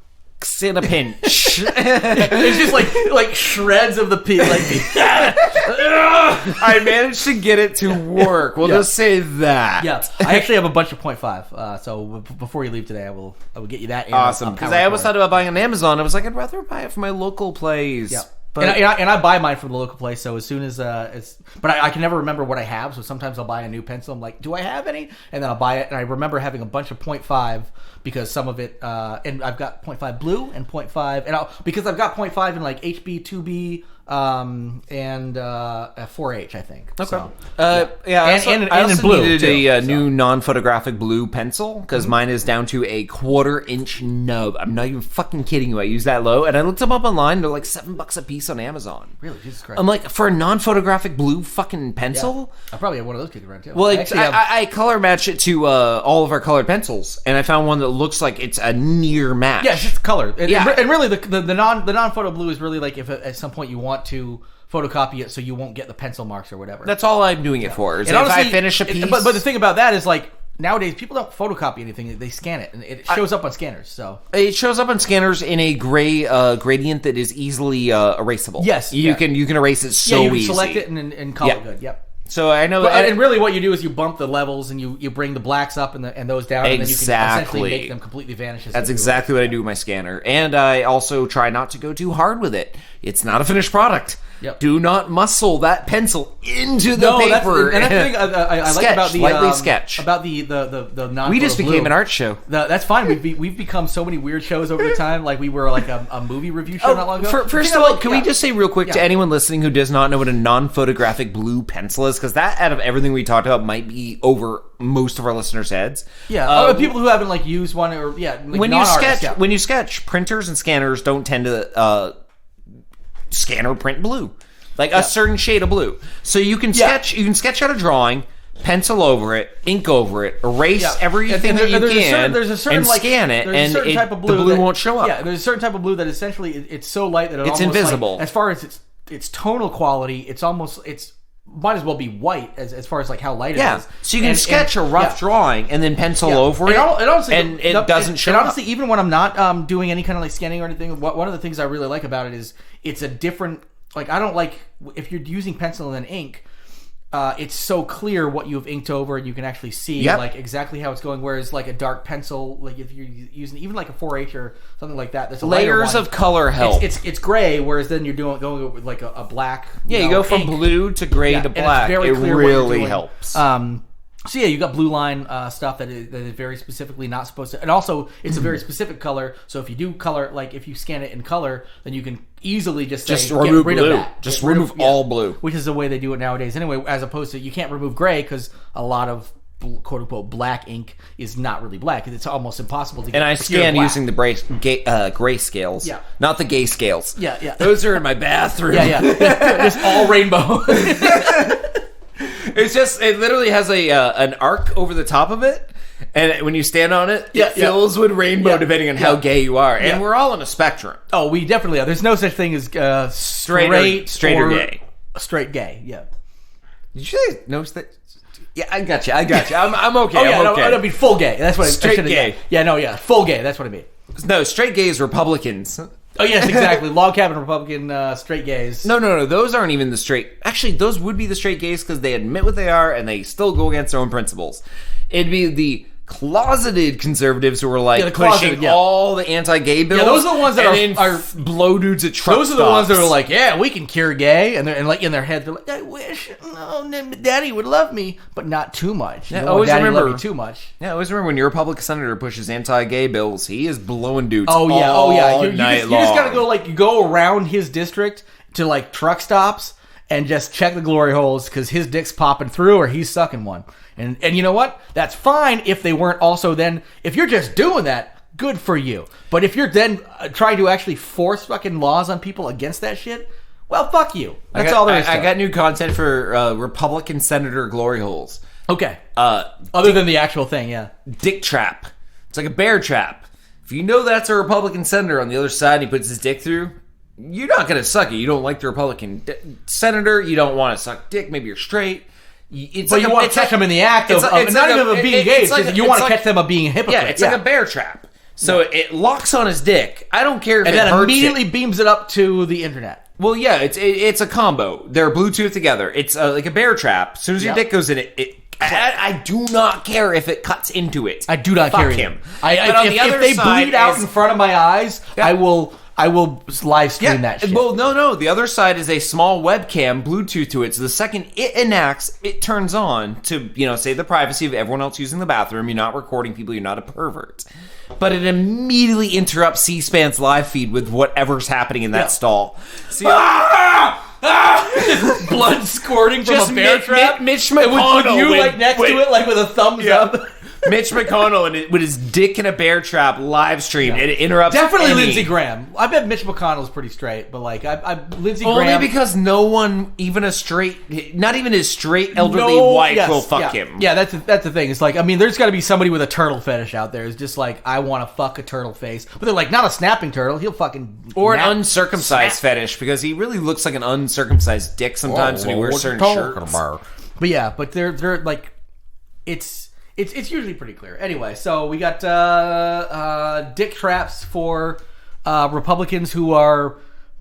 in a pinch. It's just like shreds of the I managed to get it to work. We'll just say that. Yeah, I actually have a bunch of 0.5. So before you leave today, I will get you that. Awesome. Because I almost thought about buying on Amazon. I was like, I'd rather buy it from my local place. Yeah. But and I buy mine from the local place, so as soon as but I can never remember what I have, so sometimes I'll buy a new pencil. I'm like, do I have any? And then I'll buy it, and I remember having a bunch of 0.5 because some of it, and I've got 0.5 blue and 0.5, and because I've got 0.5 in like HB, 2B, and a 4H, I think. Okay. So, I also in blue needed too, a new non-photographic blue pencil because mine is down to a 1/4-inch nub. I'm not even fucking kidding you. I use that low, and I looked them up online. They're like $7 a piece on Amazon. Really, Jesus Christ! I'm like, for a non-photographic blue fucking pencil. I probably have one of those kicking around too. Well, I I color match it to all of our colored pencils, and I found one that looks like it's a near match. yeah, it's just color. And really, the non-photo blue is really like if at some point you want to photocopy it so you won't get the pencil marks or whatever. That's all I'm doing it for. Is And if honestly, I finish a piece. But the thing about that is like nowadays people don't photocopy anything; they scan it, and it shows up on scanners. So it shows up on scanners in a gray gradient that is easily erasable. Yes, you can erase it so you can easy. select it and call it good. Yep. So I know, and really, what you do is you bump the levels and you bring the blacks up and those down, and then you can essentially make them completely vanish. That's exactly what I do with my scanner, and I also try not to go too hard with it. It's not a finished product. Yep. Do not muscle that pencil into the paper. That's the thing I like about the lightly sketch about the non. We just became an art show. That's fine. We've become so many weird shows over the time. Like we were like a movie review show not long ago. First of all, can we just say real quick to anyone listening who does not know what a non-photographic blue pencil is, because that out of everything we talked about might be over most of our listeners' heads. Yeah, people who haven't like used one or when you sketch, printers and scanners don't tend to scanner print blue, like a certain shade of blue. So you can sketch out a drawing, pencil over it, ink over it, erase everything that you can, and scan it, and the blue won't show up. Yeah, there's a certain type of blue that essentially it's so light that it's invisible. Like, as far as its tonal quality, it's might as well be white as far as like how light it is. So you can sketch a rough drawing and then pencil over it, and it doesn't show up. And honestly, even when I'm not doing any kind of like scanning or anything, one of the things I really like about it is it's a different. Like I don't like if you're using pencil and then ink. It's so clear what you've inked over, and you can actually see like exactly how it's going. Whereas like a dark pencil, like if you're using even like a 4H or something like that, there's layers of color help. It's gray, whereas then you're going with like a black. You go from blue to gray to black. It really helps. So you got blue line stuff that is very specifically not supposed to, and also it's a very specific color. So if you do color, like if you scan it in color, then you can easily just remove rid blue. of that. Just remove all blue, which is the way they do it nowadays. Anyway, as opposed to you can't remove gray because a lot of quote unquote black ink is not really black. It's almost impossible to get. And I scan using the gray scales, not the gay scales. Yeah. Those are in my bathroom. Just all rainbow. It literally has an arc over the top of it, and when you stand on it, it fills with rainbow depending on how gay you are. And we're all on a spectrum. Oh, we definitely are. There's no such thing as straight or gay. Straight gay, yeah. Did you say no? Yeah, I got you. I'm okay. I'm okay. I mean full gay. That's what straight gay. Full gay. That's what I mean. No, straight gay is Republicans. Oh, yes, exactly. Log cabin Republican straight gays. No. Those aren't even the straight... Actually, those would be the straight gays because they admit what they are and they still go against their own principles. It'd be the closeted conservatives who were like pushing all the anti-gay bills. Yeah, those are the ones that are blow dudes at truck Those are the ones that are like, yeah, we can cure gay. And like in their head, they're like, I wish Daddy would love me, but not too much. Yeah, always remember love me too much. Yeah, always remember when your Republican senator pushes anti-gay bills, he is blowing dudes all night long. You just gotta go around his district to like truck stops and just check the glory holes because his dick's popping through or he's sucking one. And you know what? That's fine if they weren't also then... If you're just doing that, good for you. But if you're then trying to actually force fucking laws on people against that shit, well, fuck you. That's all there is to it. I got new content for Republican Senator glory holes. Okay. Other than the actual thing, yeah. Dick trap. It's like a bear trap. If you know that's a Republican senator on the other side and he puts his dick through, you're not going to suck it. You don't like the Republican senator. You don't want to suck dick. Maybe you're straight. You want to catch them in the act of not even of being gay. You want to catch them of being a hypocrite. Yeah, it's like a bear trap. So it locks on his dick. I don't care if and it hurts then immediately beams it up to the internet. Well, yeah, it's a combo. They're Bluetooth together. It's like a bear trap. As soon as your dick goes in it I do not care if it cuts into it. I do not care. Fuck him. If they bleed out in front of my eyes, I will I will live stream that shit. Well, no. The other side is a small webcam, Bluetooth to it. So the second it enacts, it turns on to, save the privacy of everyone else using the bathroom. You're not recording people. You're not a pervert. But it immediately interrupts C-SPAN's live feed with whatever's happening in that stall. So blood squirting from a bear trap. Mitch McConnell. With you next to it, with a thumbs up. Mitch McConnell with his dick in a bear trap live stream. Yeah. It interrupts. Definitely Lindsey Graham. I bet Mitch McConnell's pretty straight, but Lindsey Graham. Only because no one, not even his straight elderly wife will fuck him. Yeah, that's the thing. It's there's got to be somebody with a turtle fetish out there. It's just I want to fuck a turtle face, but they're not a snapping turtle. He'll fucking an uncircumcised fetish because he really looks like an uncircumcised dick sometimes when he wears certain shirts. But they're It's usually pretty clear. Anyway, so we got dick traps for Republicans who are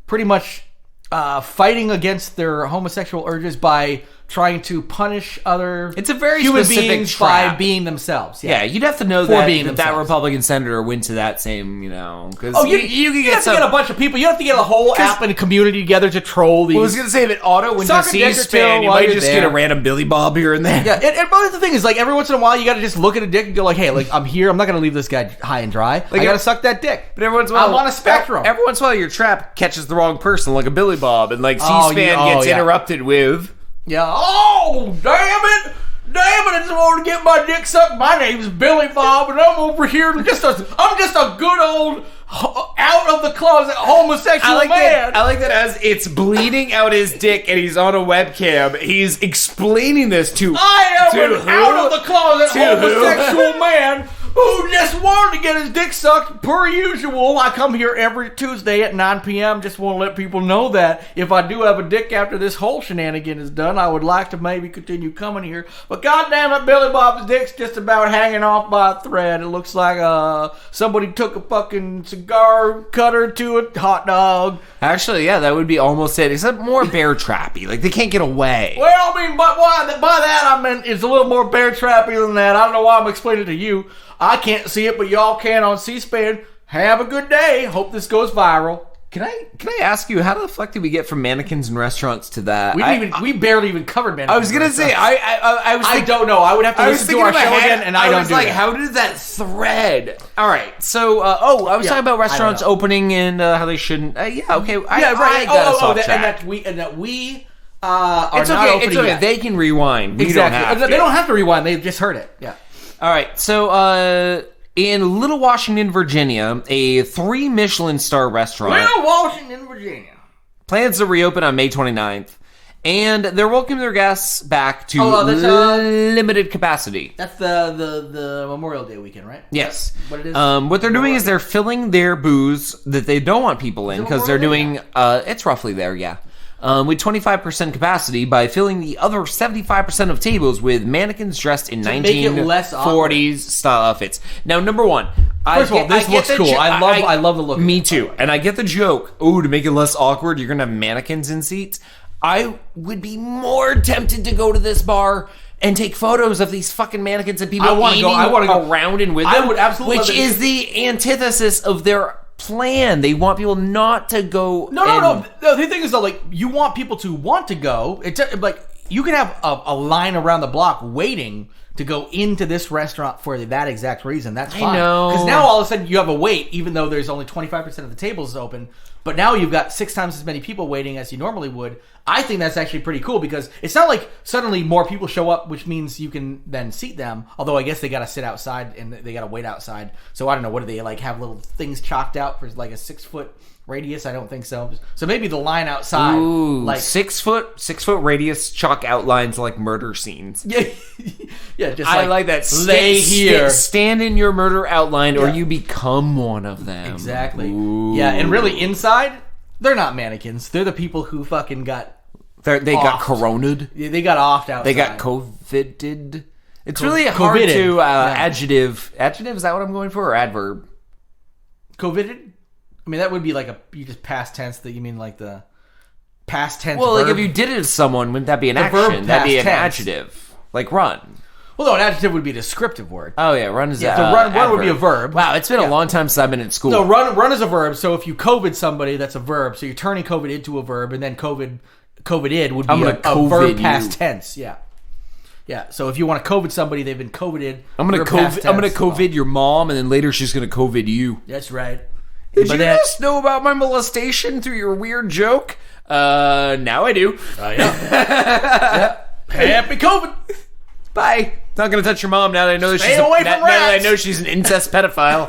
pretty much fighting against their homosexual urges by trying to punish other it's a very human specific beings trap. by being themselves. Yeah, you'd have to know that Republican senator went to that same, because you could get a bunch of people. You have to get a whole app and a community together to troll these. Well, I was going to say that Otto went to C-SPAN, you might just get a random Billy Bob here and there. Yeah, and the thing is, every once in a while, you got to just look at a dick and go hey, I'm here. I'm not going to leave this guy high and dry. I got to suck that dick. But every once in a while, I'm on a spectrum. Every once in a while, your trap catches the wrong person, like a Billy Bob, and C-SPAN gets interrupted with. Yeah. Oh, damn it! I just want to get my dick sucked. My name's Billy Bob, and I'm over here. I'm just a good old out of the closet homosexual man. I like that as it's bleeding out his dick, and he's on a webcam. He's explaining this to. I am an out of the closet homosexual man who just wanted to get his dick sucked per usual. I come here every Tuesday at 9 p.m. Just want to let people know that if I do have a dick after this whole shenanigan is done, I would like to maybe continue coming here. But goddamn it, Billy Bob's dick's just about hanging off by a thread. It looks like somebody took a fucking cigar cutter to a hot dog. Actually, yeah, that would be almost it, except more bear trappy. They can't get away. Well, but by that I meant it's a little more bear trappy than that. I don't know why I'm explaining it to you. I can't see it, but y'all can on C-SPAN. Have a good day. Hope this goes viral. Can I ask you, how the fuck did we get from mannequins in restaurants to that? We barely even covered mannequins. I was gonna say I don't know. I would have to listen to our show again, and I don't do it. How did that thread? All right, so I was talking about restaurants opening and how they shouldn't. Okay. I got us off track. And that we it's okay. It's okay. Yet. They can rewind. We exactly. Don't have to. They don't have to rewind. They just heard it. Yeah. All right, so in Little Washington, Virginia, a 3 Michelin star restaurant. Little Washington, Virginia. Plans to reopen on May 29th, and they're welcoming their guests back to limited capacity. That's the Memorial Day weekend, right? Yes. What it is? What they're doing is they're filling their booze that they don't want people in because they're doing. It's roughly there, yeah. With 25% capacity by filling the other 75% of tables with mannequins dressed in 1940s style outfits. Now, number one, first of all, this looks cool. I love the look. Me too. And I get the joke. Oh, to make it less awkward, you're gonna have mannequins in seats. I would be more tempted to go to this bar and take photos of these fucking mannequins and people eating around and with them. I would absolutely. Which is the antithesis of their plan. They want people not to go. No. The thing is though, you want people to want to go. It's you can have a line around the block waiting to go into this restaurant for that exact reason. That's fine. I know. Because now all of a sudden you have a wait, even though there's only 25% of the tables open. But now you've got 6 times as many people waiting as you normally would. I think that's actually pretty cool because it's not like suddenly more people show up, which means you can then seat them. Although I guess they got to sit outside and they got to wait outside. So I don't know. What do they have little things chalked out for a 6-foot radius? I don't think so. So maybe the line outside. Ooh, 6 foot radius chalk outlines like murder scenes. Yeah, yeah. Just I like that. Lay here, stand in your murder outline, or you become one of them. Exactly. Ooh. Yeah, and really inside, they're not mannequins. They're the people who fucking got. They got coroned. Yeah, they got offed outside. They got COVIDed. It's really hard to adjective. Adjective, is that what I'm going for, or adverb? COVIDed? I mean, that would be you just past tense. That you mean the past tense. Well, verb? if you did it to someone, wouldn't that be an action? That'd be an adjective, like run. Well, no, an adjective would be a descriptive word. Oh yeah, run is So run would be a verb. Wow, it's been a long time since I've been in school. No, run is a verb. So if you COVID somebody, that's a verb. So you're turning COVID into a verb, and then COVIDed would be a verb past tense. Yeah. Yeah. So if you want to COVID somebody, they've been COVIDed. I'm gonna COVID your mom, and then later she's gonna COVID you. That's right. Did you just know about my molestation through your weird joke? Now I do. Yeah. Happy COVID. Bye. Not gonna touch your mom now that I know that Stay I know she's an incest pedophile.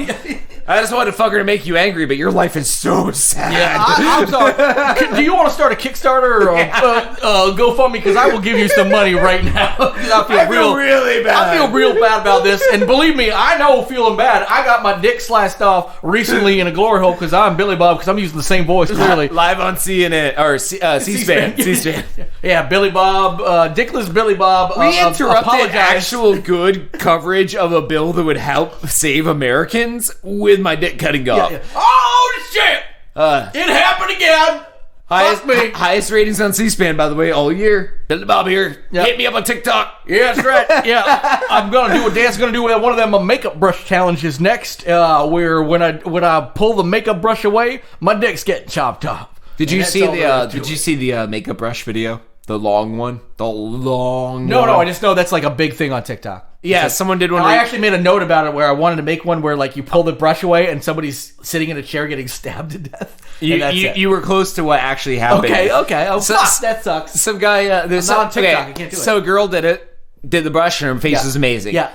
I just wanted to fuck her to make you angry, but your life is so sad. Yeah, I'm sorry. Do you want to start a Kickstarter or a GoFundMe? Because I will give you some money right now. I feel really bad. I feel real bad about this, and believe me, I know feeling bad. I got my dick sliced off recently in a glory hole because I'm Billy Bob because I'm using the same voice clearly. Live on CNN or C-SPAN. C-SPAN. Yeah, Billy Bob, Dickless Billy Bob. We interrupted actual good coverage of a bill that would help save Americans with my dick cutting off. Yeah. Oh shit! It happened again. Highest ratings on C-SPAN, by the way, all year. Billy Bob here. Yep. Hit me up on TikTok. Yeah, that's right. Yeah, I'm gonna do a dance. Gonna do one of them makeup brush challenges next. Where when I pull the makeup brush away, my dick's getting chopped off. Did you see the makeup brush video? The long one? The long No, one? I just know that's like a big thing on TikTok. Yeah, someone did one. I actually made a note about it where I wanted to make one where like you pull the brush away and somebody's sitting in a chair getting stabbed to death. You were close to what actually happened. Okay. Oh, fuck, that sucks. Some guy... there's I'm not on TikTok, I can't do it. So a girl did it. Did the brush and her face was amazing. Yeah.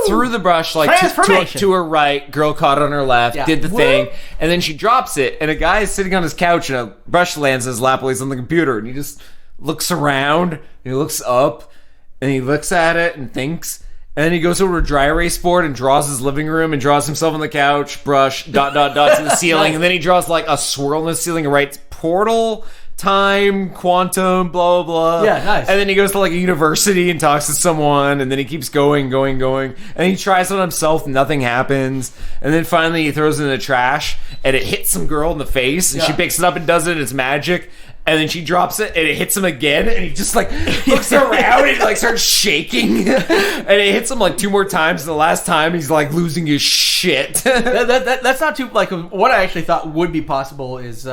Threw the brush like to her right. Girl caught it on her left. Yeah. Did the thing. And then she drops it. And a guy is sitting on his couch and a brush lands in his lap while he's on the computer. And he just looks around. And he looks up. And he looks at it and thinks. And then he goes over to a dry erase board and draws his living room and draws himself on the couch. Brush. ... to the ceiling. Nice. And then he draws like a swirl in the ceiling and writes portal... time, quantum, blah, blah, blah. Yeah, nice. And then he goes to like a university and talks to someone, and then he keeps going. And he tries it on himself, and nothing happens. And then finally he throws it in the trash, and it hits some girl in the face, and she picks it up and does it, and it's magic. And then she drops it, and it hits him again, and he just like looks around and like starts shaking. And it hits him like 2 more times, and the last time he's like losing his shit. That's not too, like, what I actually thought would be possible is,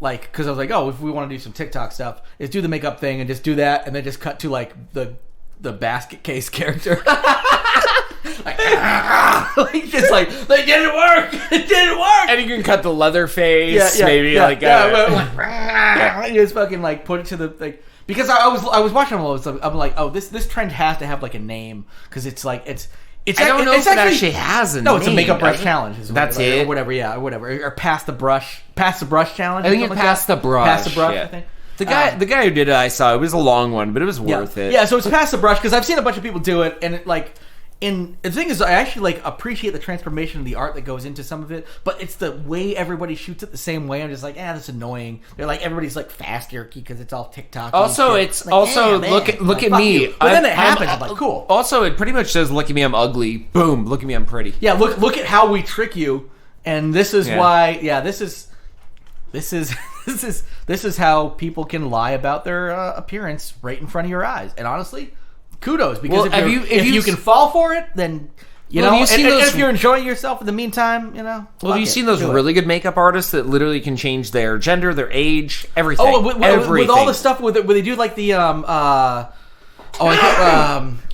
like, because I was like, oh, if we want to do some TikTok stuff, is do the makeup thing and just do that, and then just cut to like the basket case character. Like, just like, they didn't work. It didn't work. And you can cut the leather face, you just fucking like put it to the like. Because I was watching all this stuff, I'm like, oh, this trend has to have like a name because it's like it's. I don't know if it actually has a name. No, it's a makeup brush challenge. That's it? Or whatever, yeah, or whatever. Or pass the brush challenge. I think it's pass the brush. Pass the brush, yeah. I think. The guy who did it, I saw, it was a long one, but it was worth it. Yeah, so it's pass the brush, because I've seen a bunch of people do it, and it, like... And the thing is, I actually like appreciate the transformation of the art that goes into some of it, but it's the way everybody shoots it the same way. I'm just like, that's annoying. They're like, everybody's like fast jerky because it's all TikTok. Also, it's like, also look at me. But then it happens. I'm like, cool. Also, it pretty much says, "Look at me, I'm ugly." Boom. Look at me, I'm pretty. Yeah. Look at how we trick you, and this is why. Yeah. This is how people can lie about their appearance right in front of your eyes. And honestly, kudos, because if you can fall for it, then you know. And if you're enjoying yourself in the meantime, you know. Well, have you seen those really good makeup artists that literally can change their gender, their age, everything? Oh, with all the stuff where they do like the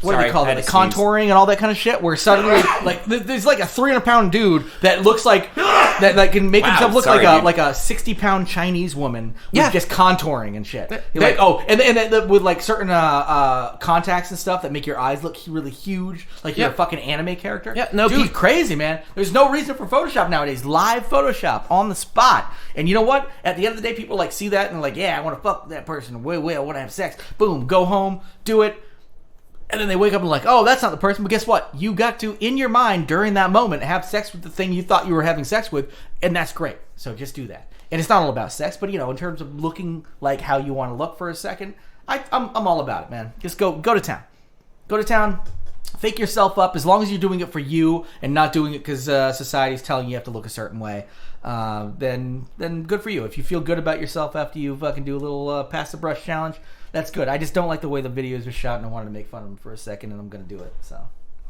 what do they call it? Like contouring and all that kind of shit. Where suddenly, like, there's like a 300-pound dude that looks like that can make himself look like a 60-pound Chinese woman with just contouring and shit. And with like certain contacts and stuff that make your eyes look really huge, like you're a fucking anime character. Yeah, no, dude, crazy, man. There's no reason for Photoshop nowadays. Live Photoshop on the spot. And you know what? At the end of the day, people like see that and like, yeah, I want to fuck that person. Wait, I want to have sex. Boom, go home, do it. And then they wake up and like, oh, that's not the person. But guess what? You got to, in your mind, during that moment, have sex with the thing you thought you were having sex with. And that's great. So just do that. And it's not all about sex, but, you know, in terms of looking like how you want to look for a second, I'm all about it, man. Just go to town. Go to town. Fake yourself up. As long as you're doing it for you and not doing it because society's telling you have to look a certain way, then good for you. If you feel good about yourself after you fucking do a little pass the brush challenge, That's good. I just don't like the way the videos are shot, and I wanted to make fun of them for a second, and I'm going to do it. So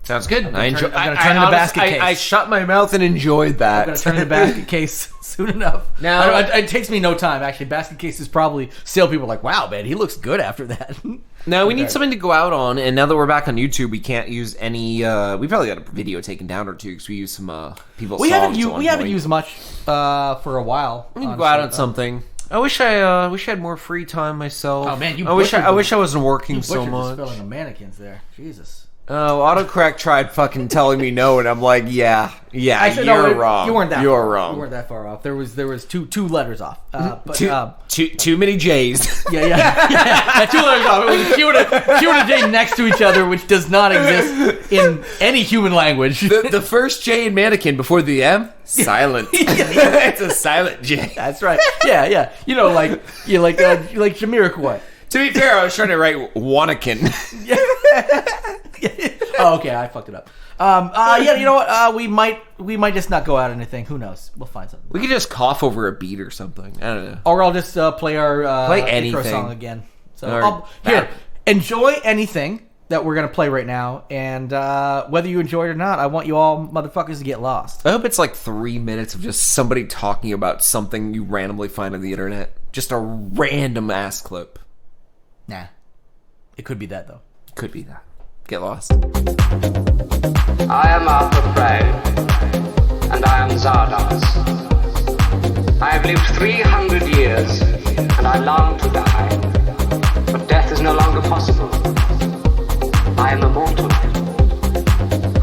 Sounds good. I'm going to turn in the basket case. I shut my mouth and enjoyed that. I'm going to turn in the basket case soon enough. Now, it takes me no time, actually. Basket cases probably still people are like, wow, man, he looks good after that. Now we need something to go out on, and now that we're back on YouTube, we can't use any. We probably got a video taken down or two because we used some people's songs. We haven't used much for a while. We need to go out on something. I wish I had more free time myself. Oh man, I wish I wasn't working so much. much. Spelling of mannequins there, Jesus. Oh, autocorrect tried fucking telling me no, and I'm like, yeah, I said, you're no, wrong. You weren't that. You're far. wrong. You weren't that far off. There was two letters off. But too many J's. Yeah. 2 letters off. It was a Q and a J next to each other, which does not exist in any human language. The first J in mannequin before the M, silent. It's a silent J. That's right. Yeah. You know, like Jamiroquai. To be fair, I was trying to write Wannakin. Oh, okay, I fucked it up. Yeah, you know what? We might just not go out anything. Who knows? We'll find something. We could just cough over a beat or something. I don't know. Or I'll just play our anything. intro song again. So enjoy anything that we're gonna play right now, and whether you enjoy it or not, I want you all motherfuckers to get lost. I hope it's like 3 minutes of just somebody talking about something you randomly find on the internet. Just a random ass clip. Nah, it could be that though. Could be that. Get lost. I am Arthur Prey, and I am Zardoz. I have lived 300 years, and I long to die, but death is no longer possible. I am immortal.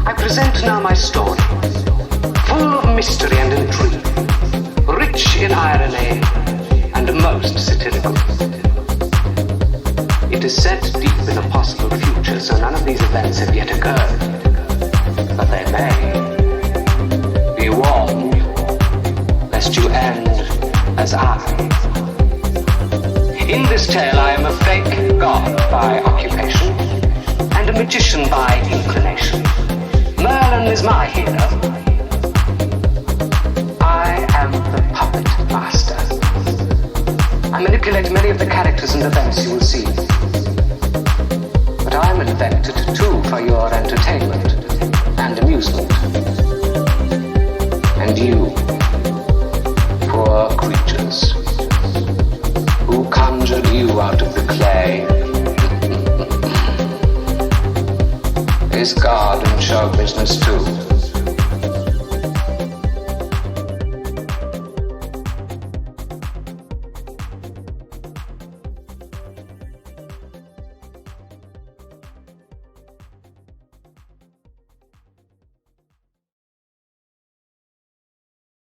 I present now my story, full of mystery and intrigue, rich in irony, and most satirical. It is set deep in a possible future, so none of these events have yet occurred. But they may. Be warned, lest you end as I. In this tale I am a fake god by occupation, and a magician by inclination. Merlin is my hero. I am the puppet master. I manipulate many of the characters and events you will see. But I'm invented too for your entertainment and amusement.